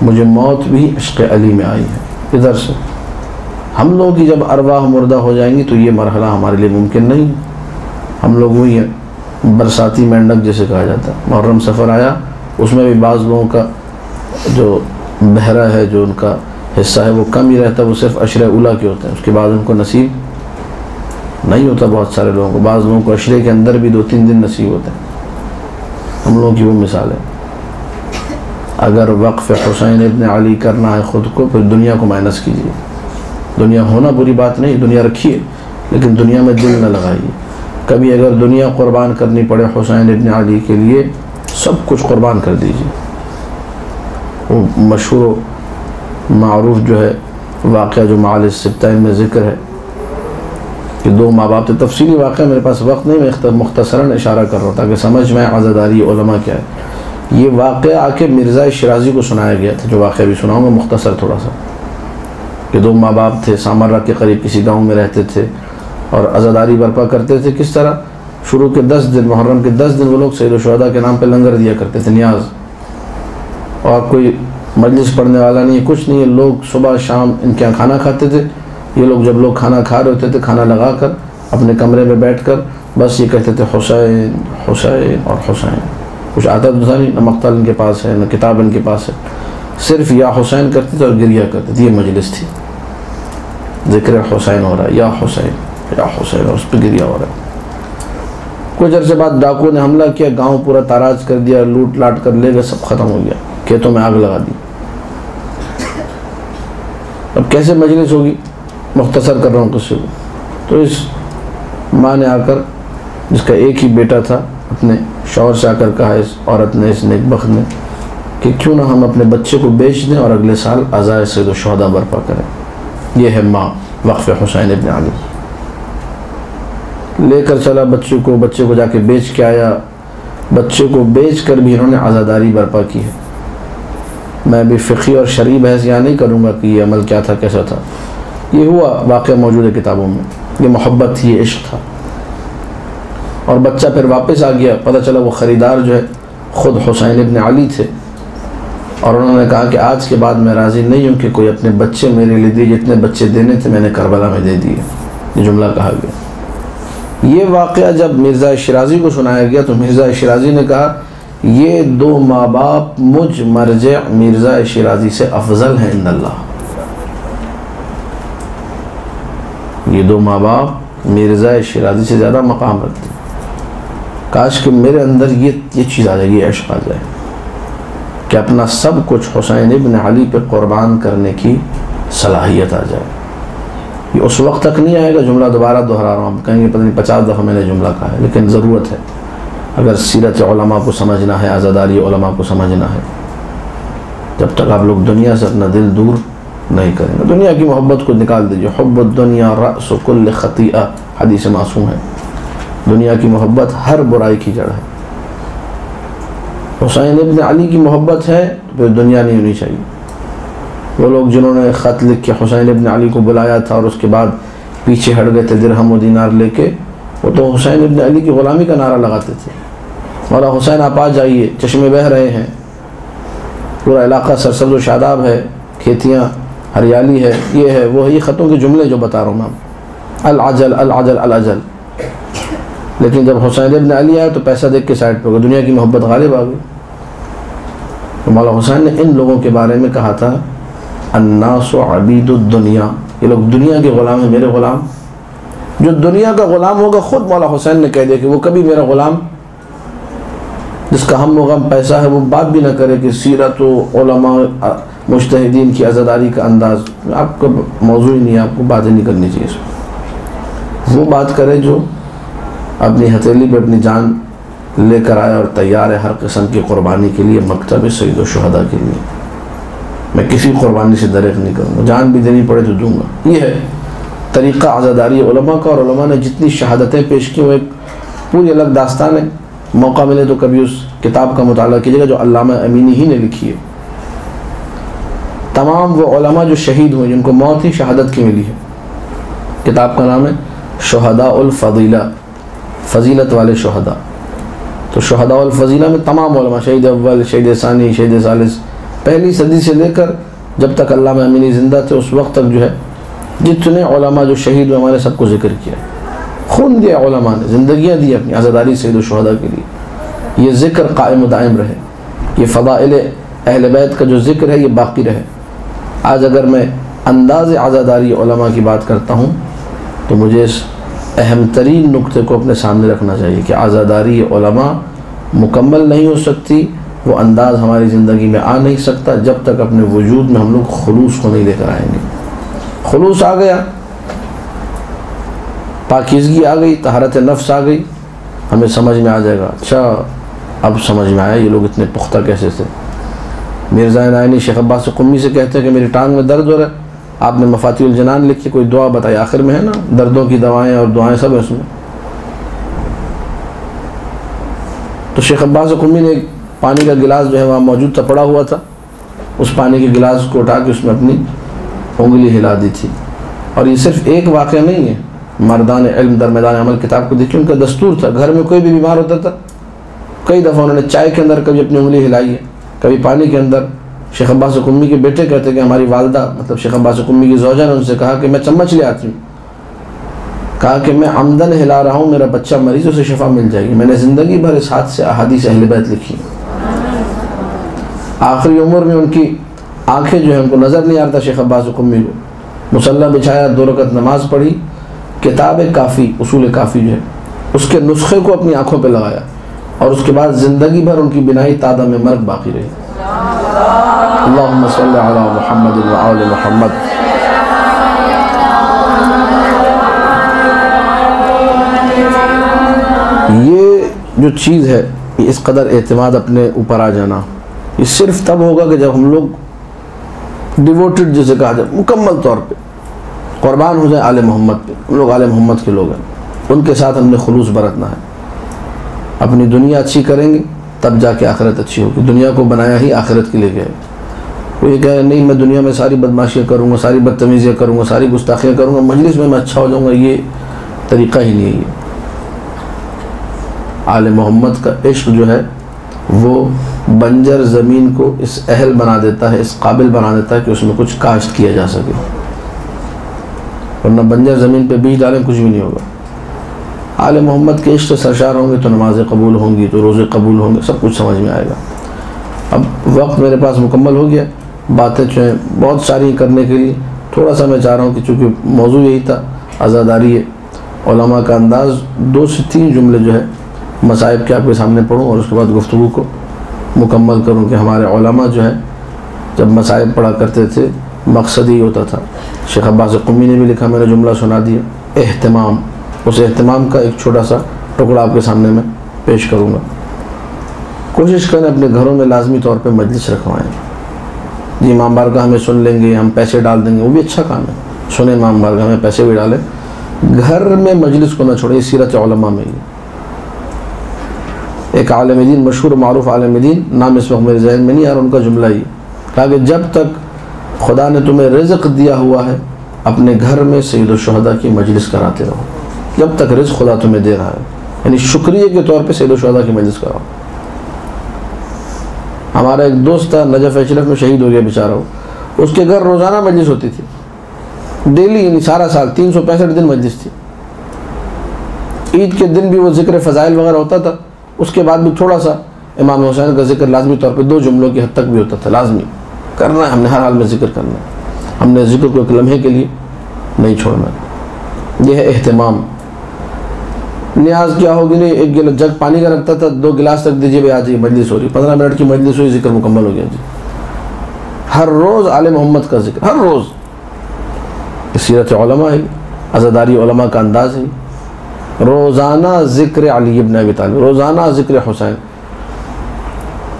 مجھے موت بھی عشق علی میں آئی ہے۔ ادھر سے ہم لوگ کی جب ارواح مردہ ہو جائیں گی تو یہ مرحلہ ہمارے لیے ممکن نہیں۔ ہم لوگ وہی ہیں برساتی مینڈک جسے کہا جاتا ہے، محرم سفر آیا، اس میں بھی بعض لوگوں کا جو بہرا ہے، جو ان کا حصہ ہے وہ کم ہی رہتا ہے، وہ صرف عشرہ اولیٰ کے ہوتے ہیں، اس کے بعد ان کو نصیب نہیں ہوتا۔ بہت سارے لوگوں کو، بعض لوگوں کو عشرے کے اندر بھی 2-3 دن نصیب ہوتے ہیں۔ ہم لوگوں کی وہ مثال ہے۔ اگر وقف حسین ابن علی کرنا ہے خود کو، پھر دنیا کو مائنس کیجیے۔ دنیا ہونا بری بات نہیں، دنیا رکھیے، لیکن دنیا میں دل نہ لگائیے۔ کبھی اگر دنیا قربان کرنی پڑے حسین ابن علی کے لیے، سب کچھ قربان کر دیجیے۔ وہ مشہور و معروف جو ہے واقعہ جو معال السبتین میں ذکر ہے کہ 2 ماں باپ تھے، تفصیلی واقعہ میرے پاس وقت نہیں، میں مختصراً اشارہ کر رہا ہوں تاکہ سمجھ میں عزاداری علماء کیا ہے۔ یہ واقعہ آ کے مرزا شیرازی کو سنایا گیا تھا، جو واقعہ بھی سناؤں گا مختصر تھوڑا سا، کہ 2 ماں باپ تھے، سامرہ کے قریب کسی گاؤں میں رہتے تھے اور عزاداری برپا کرتے تھے۔ کس طرح؟ شروع کے 10 دن، محرم کے 10 دن وہ لوگ سید الشہداء کے نام پہ لنگر دیا کرتے تھے، نیاز، اور کوئی مجلس پڑھنے والا نہیں ہے، کچھ نہیں ہے، لوگ صبح شام ان کے یہاں کھانا کھاتے تھے۔ یہ لوگ جب لوگ کھانا کھا رہے ہوتے تھے، کھانا لگا کر اپنے کمرے میں بیٹھ کر بس یہ کہتے تھے حسین حسین اور حسین۔ کچھ آتا تو نہیں، نہ مقتل ان کے پاس ہے، نہ کتاب ان کے پاس ہے، صرف یا حسین کرتے تھے اور گریہ کرتے تھے۔ یہ مجلس تھی۔ ذکر حسین ہو رہا ہے، یا حسین یا حسین، اس پہ گریہ ہو رہا ہے۔ کچھ عرصے بعد ڈاکو نے حملہ کیا، گاؤں پورا تاراج کر دیا، لوٹ لاٹ کر لے گئے، سب ختم ہو گیا، کھیتوں میں آگ لگا دی۔ اب کیسے مجلس ہوگی، مختصر کر رہا ہوں قصے کو۔ تو اس ماں نے آ کر، جس کا ایک ہی بیٹا تھا، اپنے شوہر سے آ کر کہا اس عورت نے، اس نیک بخت نے، کہ کیوں نہ ہم اپنے بچے کو بیچ دیں اور اگلے سال عزائے سید الشہداء برپا کریں۔ یہ ہے ماں وقف حسین ابن علی۔ لے کر چلا بچے کو جا کے بیچ کے آیا، بچے کو بیچ کر بھی انہوں نے عزاداری برپا کی ہے۔ میں بھی فقہی اور شرعی بحث یہاں نہیں کروں گا کہ یہ عمل کیا تھا، کیسا تھا، یہ ہوا واقعہ موجود ہے کتابوں میں، یہ محبت تھی، یہ عشق تھا۔ اور بچہ پھر واپس آ گیا، پتہ چلا وہ خریدار جو ہے خود حسین ابن علی تھے، اور انہوں نے کہا کہ آج کے بعد میں راضی نہیں ہوں کہ کوئی اپنے بچے میرے لیے دے، جتنے بچے دینے تھے میں نے کربلا میں دے دیے۔ یہ جملہ کہا گیا۔ یہ واقعہ جب مرزا شیرازی کو سنایا گیا تو مرزا شیرازی نے کہا یہ دو ماں باپ مجھ مرجع مرزا شیرازی سے افضل ہیں ان اللہ۔ یہ دو ماں باپ مرزا شیرازی سے زیادہ مقام رکھتے ہیں۔ کاش کہ میرے اندر یہ چیز آ جائے، یہ عشق آ جائے کہ اپنا سب کچھ حسین ابن علی پہ قربان کرنے کی صلاحیت آ جائے۔ یہ اس وقت تک نہیں آئے گا، جملہ دوبارہ دہرا رہا ہوں، کہیں گے پتہ نہیں 50 دفعہ میں نے جملہ کہا ہے، لیکن ضرورت ہے اگر سیرت علماء کو سمجھنا ہے، عزاداری علماء کو سمجھنا ہے۔ جب تک آپ لوگ دنیا سے اپنا دل دور نہیں کریں گے، دنیا کی محبت کو نکال دیجیے۔ حب الدنیا رأس کل خطیئہ، حدیث معصوم ہے۔ دنیا کی محبت ہر برائی کی جڑ ہے۔ حسین ابن علی کی محبت ہے تو پھر دنیا نہیں ہونی چاہیے۔ وہ لوگ جنہوں نے خط لکھ کے حسین ابن علی کو بلایا تھا اور اس کے بعد پیچھے ہٹ گئے تھے درہم و دینار لے کے، وہ تو حسین ابن علی کی غلامی کا نعرہ لگاتے تھے۔ مولا حسین آپ آ جائیے، چشمے بہہ رہے ہیں، پورا علاقہ سرسبز و شاداب ہے، کھیتیاں ہریالی ہے، یہ ہے وہ ہے، یہ خطوں کے جملے جو بتا رہا ہوں میں، العجل العجل العجل۔ لیکن جب حسین ابن علی آئے تو پیسہ دیکھ کے سائڈ پہ ہو گئے، دنیا کی محبت غالب آ گئی۔ تو مولا حسین نے ان لوگوں کے بارے میں کہا تھا الناس عبید الدنیا، یہ لوگ دنیا کے غلام ہیں، میرے غلام۔ جو دنیا کا غلام ہوگا، خود مولا حسین نے کہہ دیا کہ وہ کبھی میرا غلام، جس کا ہم و غم پیسہ ہے، وہ بات بھی نہ کرے کہ سیرت و علماء مجتہدین کی عزاداری کا انداز آپ کا موضوع ہی نہیں ہے، آپ کو باتیں نہیں کرنی چاہیے اس میں۔ وہ بات کرے جو اپنی ہتھیلی پہ اپنی جان لے کر آیا اور تیار ہے ہر قسم کی قربانی کے لیے، مکتب سید الشہداء کے لیے۔ میں کسی قربانی سے دریغ نہیں کروں گا، جان بھی دینی پڑے تو دوں گا۔ یہ ہے طریقہ عزاداری علماء کا، اور علماء نے جتنی شہادتیں پیش کی وہ ایک پوری الگ داستان ہے۔ موقع ملے تو کبھی اس کتاب کا مطالعہ کیجیے گا جو علامہ امینی ہی نے لکھی ہے۔ تمام وہ علماء جو شہید ہوئے، جن کو موت ہی شہادت کی ملی ہے۔ کتاب کا نام ہے شہداء الفضیلہ، فضیلت والے شہداء۔ تو شہداء الفضیلہ میں تمام علماء، شہید اول، شہید ثانی، شہید ثالث، پہلی صدی سے لے کر جب تک علامہ امینی زندہ تھے اس وقت تک جو ہے جتنے علماء جو شہید ہوئے، ہمارے سب کو ذکر کیا، خون دیا علماء نے، زندگیاں دی اپنی عزاداری سید الشہداء کے لیے۔ یہ ذکر قائم و دائم رہے، یہ فضائل اہل بیت کا جو ذکر ہے یہ باقی رہے۔ آج اگر میں انداز عزاداری علماء کی بات کرتا ہوں تو مجھے اس اہم ترین نقطے کو اپنے سامنے رکھنا چاہیے کہ عزاداری علماء مکمل نہیں ہو سکتی، وہ انداز ہماری زندگی میں آ نہیں سکتا جب تک اپنے وجود میں ہم لوگ خلوص کو نہیں لے کر آئیں گے۔ خلوص آ گیا، پاکیزگی آ گئی، طہارت نفس آ گئی، ہمیں سمجھ میں آ جائے گا، اچھا اب سمجھ میں آیا یہ لوگ اتنے پختہ کیسے تھے۔ مرزا نائینی شیخ عباس قمی سے کہتے ہیں کہ میری ٹانگ میں درد ہو رہا ہے، آپ نے مفاتیح الجنان لکھی، کوئی دعا بتائی، آخر میں ہے نا دردوں کی دوائیں اور دعائیں سب ہیں اس میں۔ تو شیخ عباس قمی نے ایک پانی کا گلاس جو ہے وہاں موجود تھا، پڑا ہوا تھا، اس پانی کے گلاس کو اٹھا کے اس میں اپنی انگلی ہلا دی تھی۔ اور یہ صرف ایک واقعہ نہیں ہے، مردان علم در میدان عمل کتاب کو دیکھیں، ان کا دستور تھا، گھر میں کوئی بھی بیمار ہوتا تھا کئی دفعہ انہوں نے چائے کے اندر کبھی اپنی انگلی ہلائی ہے، کبھی پانی کے اندر۔ شیخ عباس قمی کے بیٹے کہتے کہ ہماری والدہ مطلب شیخ عباس قمی کی زوجہ نے ان سے کہا کہ میں چمچ لے آتی ہوں، کہا کہ میں عمدن ہلا رہا ہوں، میرا بچہ مریض، اسے شفا مل جائے گی۔ میں نے زندگی بھر اس ہاتھ سے احادیث اہل بیت لکھی۔ آخری عمر میں ان کی آنکھیں جو ہیں ان کو نظر نہیں آتا شیخ عباس قمی کو، مصلی بچھایا، 2 رکعت نماز پڑھی، کتاب کافی، اصول کافی جو ہے اس کے نسخے کو اپنی آنکھوں پہ لگایا، اور اس کے بعد زندگی بھر ان کی بنائی تادہ میں مرگ باقی رہی۔ اللہم صلی علی محمد و آل محمد۔ یہ جو چیز ہے، اس قدر اعتماد اپنے اوپر آ جانا، یہ صرف تب ہوگا کہ جب ہم لوگ ڈیووٹڈ جسے کہا جائے مکمل طور پہ قربان ہو جائیں آل محمد پہ۔ ہم لوگ آل محمد کے لوگ ہیں، ان کے ساتھ ہم نے خلوص برتنا ہے۔ اپنی دنیا اچھی کریں گے تب جا کے آخرت اچھی ہوگی۔ دنیا کو بنایا ہی آخرت کے لیے گیا ہے۔ وہ یہ کہے نہیں میں دنیا میں ساری بدماشیاں کروں گا، ساری بدتمیزیاں کروں گا، ساری گستاخیاں کروں گا، مجلس میں اچھا ہو جاؤں گا، یہ طریقہ ہی نہیں ہے۔ یہ آل محمد کا عشق جو ہے وہ بنجر زمین کو اس اہل بنا دیتا ہے، اس قابل بنا دیتا ہے کہ اس میں کچھ کاشت کیا جا سکے، ورنہ بنجر زمین پہ بیج ڈالیں کچھ بھی نہیں ہوگا۔ آل محمد کے عشق سرشار ہوں گے تو نمازیں قبول ہوں گی، تو روزے قبول ہوں گے، سب کچھ سمجھ میں آئے گا۔ اب وقت میرے پاس مکمل ہو گیا، باتیں جو ہیں بہت ساری کرنے کے لیے، تھوڑا سا میں چاہ رہا ہوں کہ چونکہ موضوع یہی تھا عزاداری ہے، علماء کا انداز، 2 سے 3 جملے جو ہے مصائب کے آپ کے سامنے پڑھوں اور اس کے بعد گفتگو کو مکمل کروں کہ ہمارے علماء جو ہے جب مصائب پڑھا کرتے تھے مقصد ہی ہوتا تھا۔ شیخ عباس قمی نے بھی لکھا، میں نے جملہ سنا دیا، اہتمام۔ اس اہتمام کا ایک چھوٹا سا ٹکڑا آپ کے سامنے میں پیش کروں گا۔ کوشش کریں اپنے گھروں میں لازمی طور پہ مجلس رکھوائیں۔ جی امام بارگاہ ہمیں سن لیں گے، ہم پیسے ڈال دیں گے، وہ بھی اچھا کام ہے، سنیں امام بارگاہ میں پیسے بھی ڈالیں، گھر میں مجلس کو نہ چھوڑیں۔ سیرت علماء میں ایک عالم دین، مشہور معروف عالم دین، نام اس وقت میرے ذہن میں نہیں آ رہا، ان کا جملہ ہی کہا کہ جب تک خدا نے تمہیں رزق دیا ہوا ہے اپنے گھر میں سید الشہداء کی مجلس کراتے رہو۔ جب تک رزق خدا تمہیں دے رہا ہے، یعنی شکریہ کے طور پہ سید الشہداء کی مجلس کراؤ۔ ہمارا ایک دوست تھا نجف اشرف میں، شہید ہو گیا بیچارہ، اس کے گھر روزانہ مجلس ہوتی تھی، ڈیلی، یعنی سارا سال 365 دن مجلس تھی۔ عید کے دن بھی وہ ذکر فضائل وغیرہ ہوتا تھا، اس کے بعد بھی تھوڑا سا امام حسین کا ذکر لازمی طور پہ 2 جملوں کی حد تک بھی ہوتا تھا، لازمی کرنا ہے، ہم نے ہر حال میں ذکر کرنا ہے، ہم نے ذکر کو ایک لمحے کے لیے نہیں چھوڑنا۔ یہ ہے اہتمام۔ نیاز کیا ہوگی، نہیں ایک جگ پانی کا رکھتا تھا، 2 گلاس رکھ دیجیے بھائی، آ جائیے مجلس ہو رہی، 15 منٹ کی مجلس ہوئی، ذکر مکمل ہو گیا جی۔ ہر روز آل محمد کا ذکر، ہر روز۔ سیرت علماء ہے، عزاداری علماء کا انداز ہے، روزانہ ذکر علی ابن ابی طالب، روزانہ ذکر حسین۔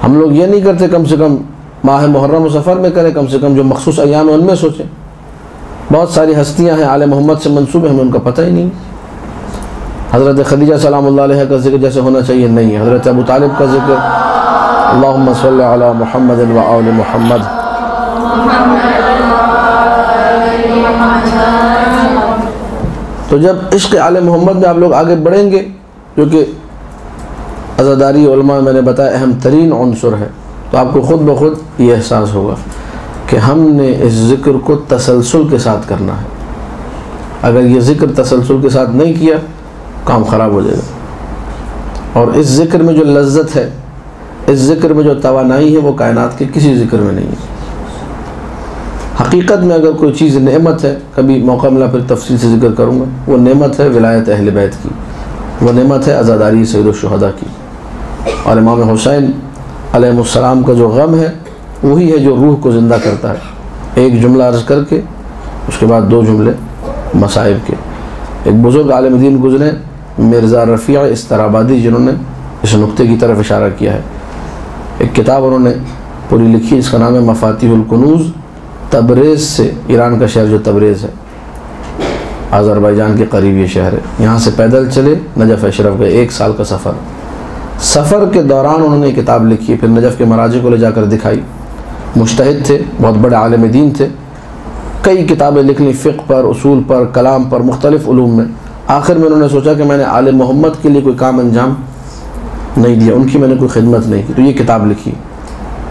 ہم لوگ یہ نہیں کرتے، کم سے کم ماہ محرم و سفر میں کریں، کم سے کم جو مخصوص ایام ہیں ان میں سوچیں۔ بہت ساری ہستیاں ہیں آل محمد سے منسوب ہیں، ہمیں ان کا پتہ ہی نہیں۔ حضرت خدیجہ سلام اللہ علیہ کا ذکر جیسے ہونا چاہیے نہیں ہے، حضرت ابو طالب کا ذکر، اللہم صلی علی محمد و آل محمد۔ تو جب عشق آل محمد میں آپ لوگ آگے بڑھیں گے، جو کہ عزاداری علماء میں نے بتایا اہم ترین عنصر ہے، تو آپ کو خود بخود یہ احساس ہوگا کہ ہم نے اس ذکر کو تسلسل کے ساتھ کرنا ہے۔ اگر یہ ذکر تسلسل کے ساتھ نہیں کیا، کام خراب ہو جائے گا۔ اور اس ذکر میں جو لذت ہے، اس ذکر میں جو توانائی ہے، وہ کائنات کے کسی ذکر میں نہیں ہے۔ حقیقت میں اگر کوئی چیز نعمت ہے، کبھی موقع ملا پھر تفصیل سے ذکر کروں گا، وہ نعمت ہے ولایت اہل بیت کی، وہ نعمت ہے عزاداری سید الشہداء کی۔ اور امام حسین علیہ السلام کا جو غم ہے، وہی ہے جو روح کو زندہ کرتا ہے۔ ایک جملہ عرض کر کے اس کے بعد 2 جملے مصائب کے۔ ایک بزرگ عالم دین گزرے مرزا رفیع استرابادی، جنہوں نے اس نقطے کی طرف اشارہ کیا ہے۔ ایک کتاب انہوں نے پوری لکھی، اس کا نام ہے مفاتیح الکنوز۔ تبریز سے، ایران کا شہر جو تبریز ہے، آذربائیجان کے قریب یہ شہر ہے، یہاں سے پیدل چلے نجف اشرف گئے، 1 سال کا سفر کے دوران انہوں نے کتاب لکھی، پھر نجف کے مراجع کو لے جا کر دکھائی۔ مجتہد تھے، بہت بڑے عالم دین تھے، کئی کتابیں لکھ لیں فقہ پر، اصول پر، کلام پر، مختلف علوم میں۔ آخر میں انہوں نے سوچا کہ میں نے آل محمد کے لیے کوئی کام انجام نہیں دیا، ان کی میں نے کوئی خدمت نہیں کی، تو یہ کتاب لکھی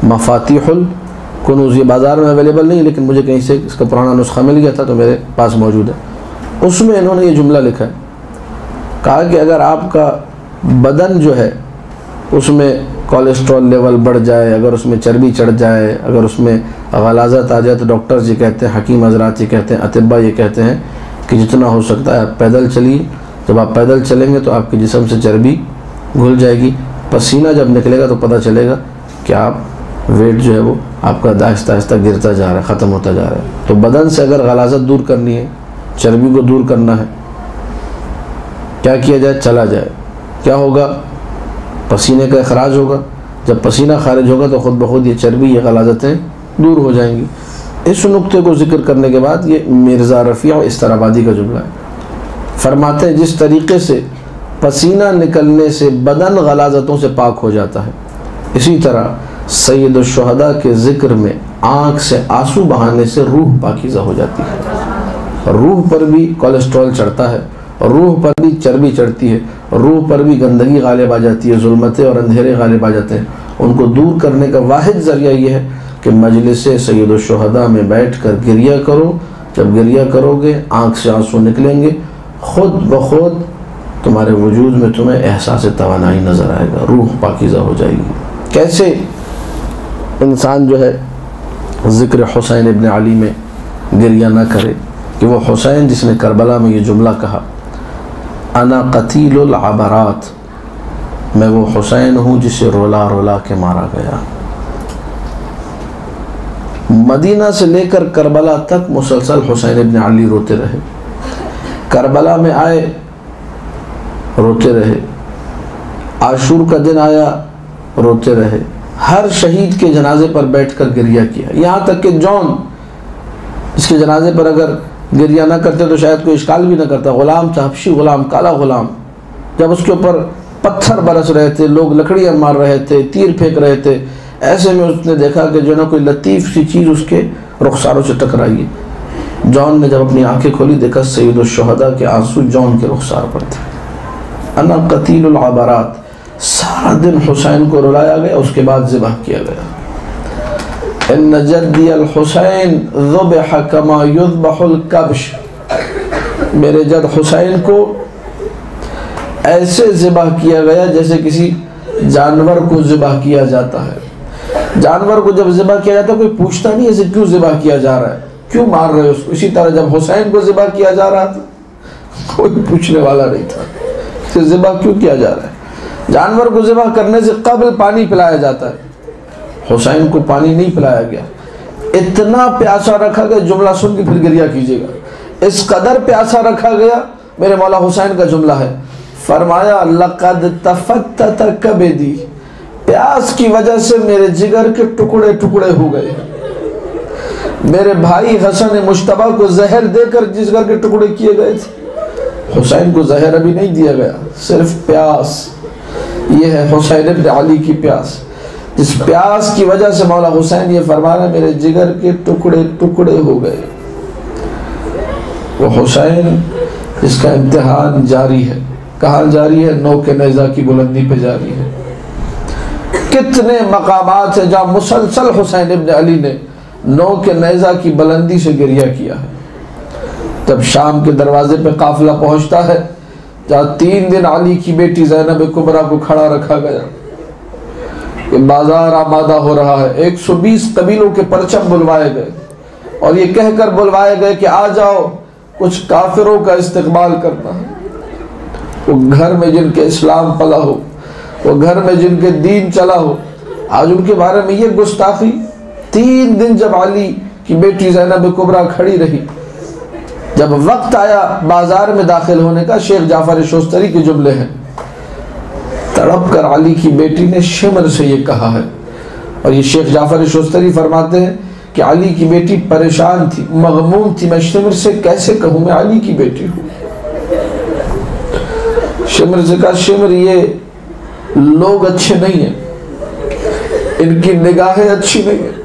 مفاتیح الکنوز۔ یہ بازار میں اویلیبل نہیں، لیکن مجھے کہیں سے اس کا پرانا نسخہ مل گیا تھا تو میرے پاس موجود ہے۔ اس میں انہوں نے یہ جملہ لکھا ہے، کہا کہ اگر آپ کا بدن جو ہے اس میں کولیسٹرول لیول بڑھ جائے، اگر اس میں چربی چڑھ جائے، اگر اس میں غلاظت آ جائے، تو ڈاکٹرز یہ کہتے ہیں، حکیم حضرات یہ کہتے ہیں، اطباء یہ کہتے ہیں کہ جتنا ہو سکتا ہے آپ پیدل چلیے. جب آپ پیدل چلیں گے تو آپ کے جسم سے چربی گھل جائے گی. پسینہ جب نکلے گا تو پتہ چلے گا کہ آپ ویٹ جو ہے وہ آپ کا آہستہ آہستہ گرتا جا رہا ہے، ختم ہوتا جا رہا ہے. تو بدن سے اگر غلاظت دور کرنی ہے، چربی کو دور کرنا ہے، کیا کیا جائے؟ چلا جائے. کیا ہوگا؟ پسینے کا اخراج ہوگا. جب پسینہ خارج ہوگا تو خود بخود یہ چربی، یہ غلاظتیں دور ہو جائیں گی. اس نقطے کو ذکر کرنے کے بعد یہ مرزا رفیع استرابادی کا جملہ ہے. فرماتے ہیں جس طریقے سے پسینہ نکلنے سے بدن غلاظتوں سے پاک ہو جاتا ہے، اسی طرح سید الشہداء کے ذکر میں آنکھ سے آنسو بہانے سے روح پاکیزہ ہو جاتی ہے. روح پر بھی کولیسٹرول چڑھتا ہے، روح پر بھی چربی چڑھتی ہے، روح پر بھی گندگی غالب آ جاتی ہے، ظلمتیں اور اندھیرے غالب آ جاتے ہیں. ان کو دور کرنے کا واحد ذریعہ یہ ہے کہ مجلس سید الشہداء میں بیٹھ کر گریہ کرو. جب گریہ کرو گے آنکھ سے آنسو نکلیں گے، خود بخود تمہارے وجود میں تمہیں احساس توانائی نظر آئے گا، روح پاکیزہ ہو جائے گی. کیسے انسان جو ہے ذکر حسین ابن علی میں گریہ نہ کرے کہ وہ حسین جس نے کربلا میں یہ جملہ کہا، انا قتیل العبرات، میں وہ حسین ہوں جسے رولا رولا کے مارا گیا. مدینہ سے لے کر کربلا تک مسلسل حسین ابن علی روتے رہے. کربلا میں آئے روتے رہے، عاشور کا دن آیا روتے رہے، ہر شہید کے جنازے پر بیٹھ کر گریہ کیا. یہاں تک کہ جون، اس کے جنازے پر اگر گریہ نہ کرتے تو شاید کوئی اشکال بھی نہ کرتا. غلام تھا، حبشی غلام، کالا غلام. جب اس کے اوپر پتھر برس رہے تھے، لوگ لکڑیاں مار رہے تھے، تیر پھینک رہے تھے، ایسے میں اس نے دیکھا کہ جو نا کوئی لطیف سی چیز اس کے رخساروں سے ٹکرائی ہے. جون نے جب اپنی آنکھیں کھولی، دیکھا سید الشہداء کے آنسو جون کے رخسار پر تھے. انا قتیل العبرات. سارا دن حسین کو رلایا گیا، اس کے بعد ذبح کیا گیا. ان جدی الحسین ذبح کما یذبح الکبش، میرے جد حسین کو ایسے ذبح کیا گیا جیسے کسی جانور کو ذبح کیا جاتا ہے. جانور کو جب ذبح کیا جاتا ہے کوئی پوچھتا نہیں اسے کیوں ذبح کیا جا رہا ہے، کیوں مار رہے ہو اس کو. اسی طرح جب حسین کو ذبح کیا جا رہا تھا کوئی پوچھنے والا نہیں تھا اسے ذبح کیوں کیا جا رہا ہے. جانور کو ذبح کرنے سے قبل پانی پلایا جاتا ہے، حسین کو پانی نہیں پلایا گیا. اتنا پیاسا رکھا گیا، جملہ سن کے پھر گریہ کیجیے گا، اس قدر پیاسا رکھا گیا. میرے مولا حسین کا جملہ ہے، فرمایا لقد تفتت کبدی، پیاس کی وجہ سے میرے جگر کے ٹکڑے ٹکڑے ہو گئے. میرے بھائی حسن مجتبیٰ کو زہر دے کر جگر کے ٹکڑے کیے گئے تھے، حسین کو زہر ابھی نہیں دیا گیا، صرف پیاس. یہ ہے حسین ابن علی کی پیاس، جس پیاس کی وجہ سے مولا حسین یہ فرما رہا ہے میرے جگر کے ٹکڑے ٹکڑے ہو گئے. وہ حسین جس کا امتحان جاری ہے، کہاں جاری ہے؟ نو کے نیزہ کی بلندی پہ جاری ہے. کتنے مقامات ہیں جہاں مسلسل حسین ابن علی نے نو کے نیزہ کی بلندی سے گریہ کیا ہے. جب شام کے دروازے پہ قافلہ پہنچتا ہے، جہاں 3 دن علی کی بیٹی زینب کبریٰ کو کھڑا رکھا گیا کہ بازار آمادہ ہو رہا ہے، 120 قبیلوں کے پرچم بلوائے گئے اور یہ کہہ کر بلوائے گئے کہ آ جاؤ کچھ کافروں کا استقبال کرنا ہے. وہ گھر میں جن کے اسلام پلا ہو، وہ گھر میں جن کے دین چلا ہو، آج ان کے بارے میں یہ گستاخی. 3 دن جب علی کی بیٹی زینب کبریٰ کھڑی رہی، جب وقت آیا بازار میں داخل ہونے کا، شیخ جعفر شوستری کے جملے ہیں، تڑپ کر علی کی بیٹی نے شمر سے یہ کہا ہے. اور یہ شیخ جعفر شوستری فرماتے ہیں کہ علی کی بیٹی پریشان تھی، مغموم تھی، میں شمر سے کیسے کہوں میں علی کی بیٹی ہوں. شمر سے کہا شمر یہ لوگ اچھے نہیں ہیں، ان کی نگاہیں اچھی نہیں ہیں،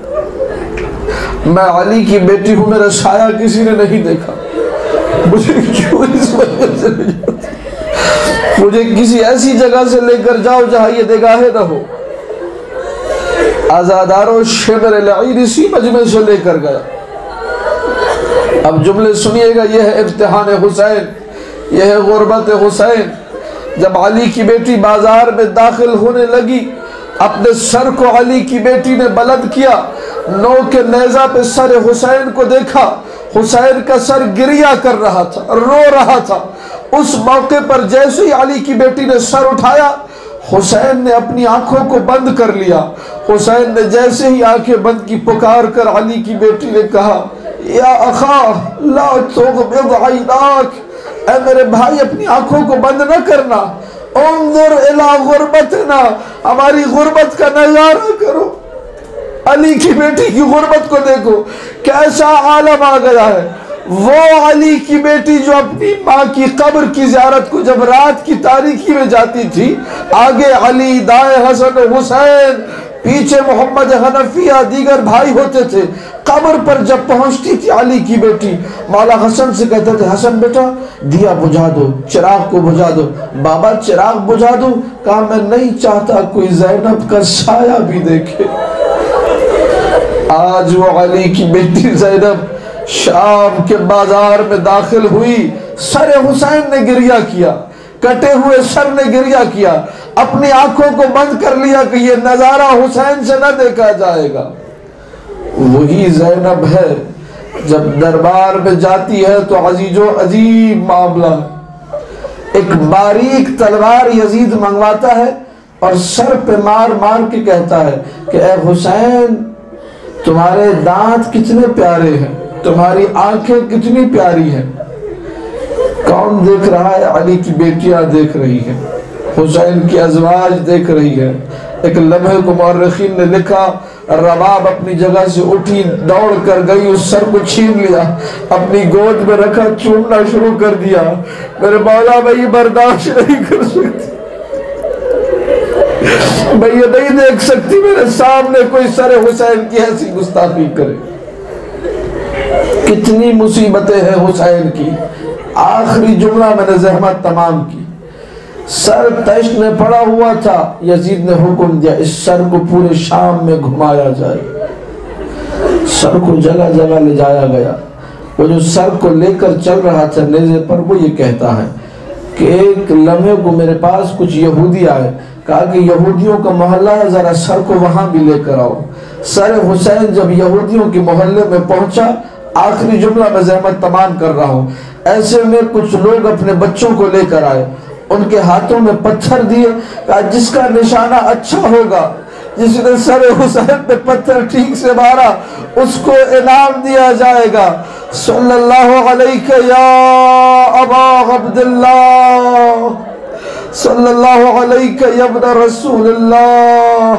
میں علی کی بیٹی ہوں، میرا سایہ کسی نے نہیں دیکھا، مجھے کیوں اس وجہ سے نہیں جاتا، مجھے کسی ایسی جگہ سے لے کر جاؤ جہاں یہ نگاہیں نہ ہو. آزاداروں شمر لعین اسی مجمع سے لے کر گیا. اب جملے سنیے گا، یہ ہے امتحان حسین، یہ ہے غربت حسین. جب علی کی بیٹی بازار میں داخل ہونے لگی، اپنے سر کو علی کی بیٹی نے بلند کیا، نو کے نیزہ پہ سر حسین کو دیکھا، حسین کا سر گریہ کر رہا تھا، رو رہا تھا۔ اس موقع پر جیسے ہی علی کی بیٹی نے سر اٹھایا، حسین نے اپنی آنکھوں کو بند کر لیا۔ حسین نے جیسے ہی آنکھیں بند کی، پکار کر علی کی بیٹی نے کہا، یا اخا لا تغمض عیناک، اے میرے بھائی اپنی آنکھوں کو بند نہ کرنا، انظر الی غربتنا، ہماری غربت کا نظارہ کرو، علی کی بیٹی کی غربت کو دیکھو، کیسا عالم آ گیا ہے۔ وہ علی کی بیٹی جو اپنی ماں کی قبر کی زیارت کو جب رات کی تاریکی میں جاتی تھی، آگے علی، دائیں حسن حسین، پیچھے محمد حنفیہ، دیگر بھائی ہوتے تھے، قبر پر جب پہنچتی تھی علی کی بیٹی، مولا حسن سے کہتے تھے، حسن بیٹا دیا بجھا دو، چراغ کو بجھا دو۔ بابا چراغ بجھا دو؟ کہا میں نہیں چاہتا کوئی زینب کا سایہ بھی دیکھے۔ آج وہ علی کی بیٹی زینب شام کے بازار میں داخل ہوئی، سر حسین نے گریہ کیا، کٹے ہوئے سر نے گریہ کیا، اپنی آنکھوں کو بند کر لیا کہ یہ نظارہ حسین سے نہ دیکھا جائے گا۔ وہی زینب ہے، جب دربار میں جاتی ہے تو عزیزو عجیب معاملہ، ایک باریک تلوار یزید منگواتا ہے اور سر پہ مار مار کے کہتا ہے کہ اے حسین تمہارے دانت کتنے پیارے ہیں، تمہاری آنکھیں کتنی پیاری ہیں۔ کون دیکھ رہا ہے؟ علی کی بیٹیاں دیکھ رہی ہیں، حسین کی ازواج دیکھ رہی ہے۔ ایک لمحے کو مورخین نے لکھا، رباب اپنی جگہ سے اٹھی، دوڑ کر گئی، اس سر کو چھین لیا، اپنی گود میں رکھا، چومنا شروع کر دیا۔ میرے مولا میں یہ برداشت نہیں کر سکتی، میں یہ نہیں دیکھ سکتی میرے سامنے کوئی سر حسین کی ایسی گستاخی کرے۔ کتنی مصیبتیں ہیں حسین کی۔ آخری جملہ میں نے زحمت تمام کی، سر تشت میں پڑا ہوا تھا، یزید نے حکم دیا اس سر کو پورے شام میں گھمایا جائے۔ سر کو جگہ جگہ لے جایا گیا۔ وہ جو سر کو لے کر چل رہا تھا نیزے پر، وہ یہ کہتا ہے کہ ایک لمحے کو میرے پاس کچھ یہودی آئے، کہا کہ یہودیوں کا محلہ ہے، ذرا سر کو وہاں بھی لے کر آؤ۔ سر حسین جب یہودیوں کے محلے میں پہنچا، آخری جملہ میں زحمت تمام کر رہا ہوں، ایسے میں کچھ لوگ اپنے بچوں کو لے کر آئے، ان کے ہاتھوں میں پتھر دیے، کہا جس کا نشانہ اچھا ہوگا، جس نے سر حسین پہ پتھر ٹھیک سے مارا، اس کو انعام دیا جائے گا۔ صلی اللہ علیہ یا ابا عبداللہ، صلی اللہ علیہ یا ابن رسول اللہ،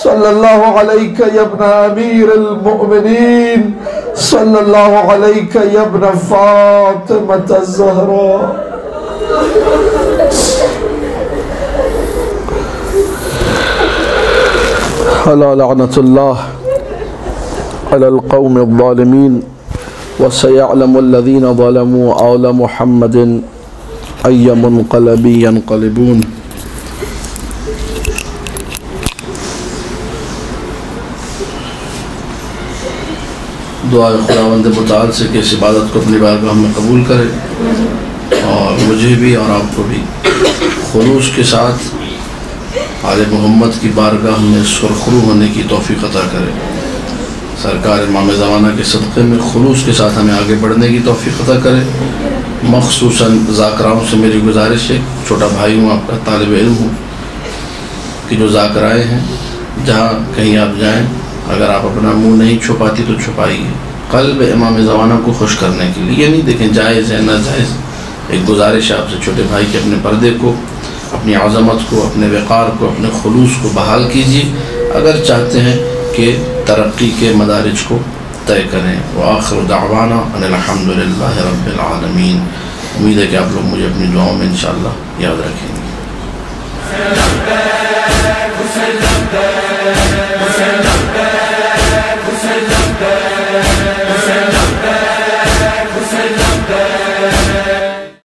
صلی اللہ علیہ یا ابن امیر المؤمنین، صلی اللہ علیہ یا ابن فاطمہ الزہرا۔ الا لعنت اللہ علی القوم الظالمین وسيعلم الذين ظلموا آل محمد أي منقلب ينقلبون۔ دعائے خداوند متعال سے کہ اس عبادت کو اپنی بارگاہ میں قبول کرے اور مجھے بھی اور آپ کو بھی خلوص کے ساتھ آل محمد کی بارگاہ میں سرخرو ہونے کی توفیق عطا کرے۔ سرکار امام زمانہ کے صدقے میں خلوص کے ساتھ ہمیں آگے بڑھنے کی توفیق عطا کرے۔ مخصوصاً ذاکراؤں سے میری گزارش ہے، چھوٹا بھائی ہوں، آپ کا طالب علم ہوں، کہ جو ذاکرائے ہیں جہاں کہیں آپ جائیں، اگر آپ اپنا منہ نہیں چھپاتی تو چھپائیے، قلب امام زمانہ کو خوش کرنے کے لیے۔ یہ نہیں دیکھیں جائز ہے ناجائز، ایک گزارش ہے آپ سے چھوٹے بھائی کے اپنے پردے کو، اپنی عظمت کو، اپنے وقار کو، اپنے خلوص کو بحال کیجیے اگر چاہتے ہیں کہ ترقی کے مدارج کو طے کریں۔ وآخر دعوانا ان الحمدللہ رب العالمین۔ امید ہے کہ آپ لوگ مجھے اپنی دعاؤں میں انشاءاللہ یاد رکھیں گے۔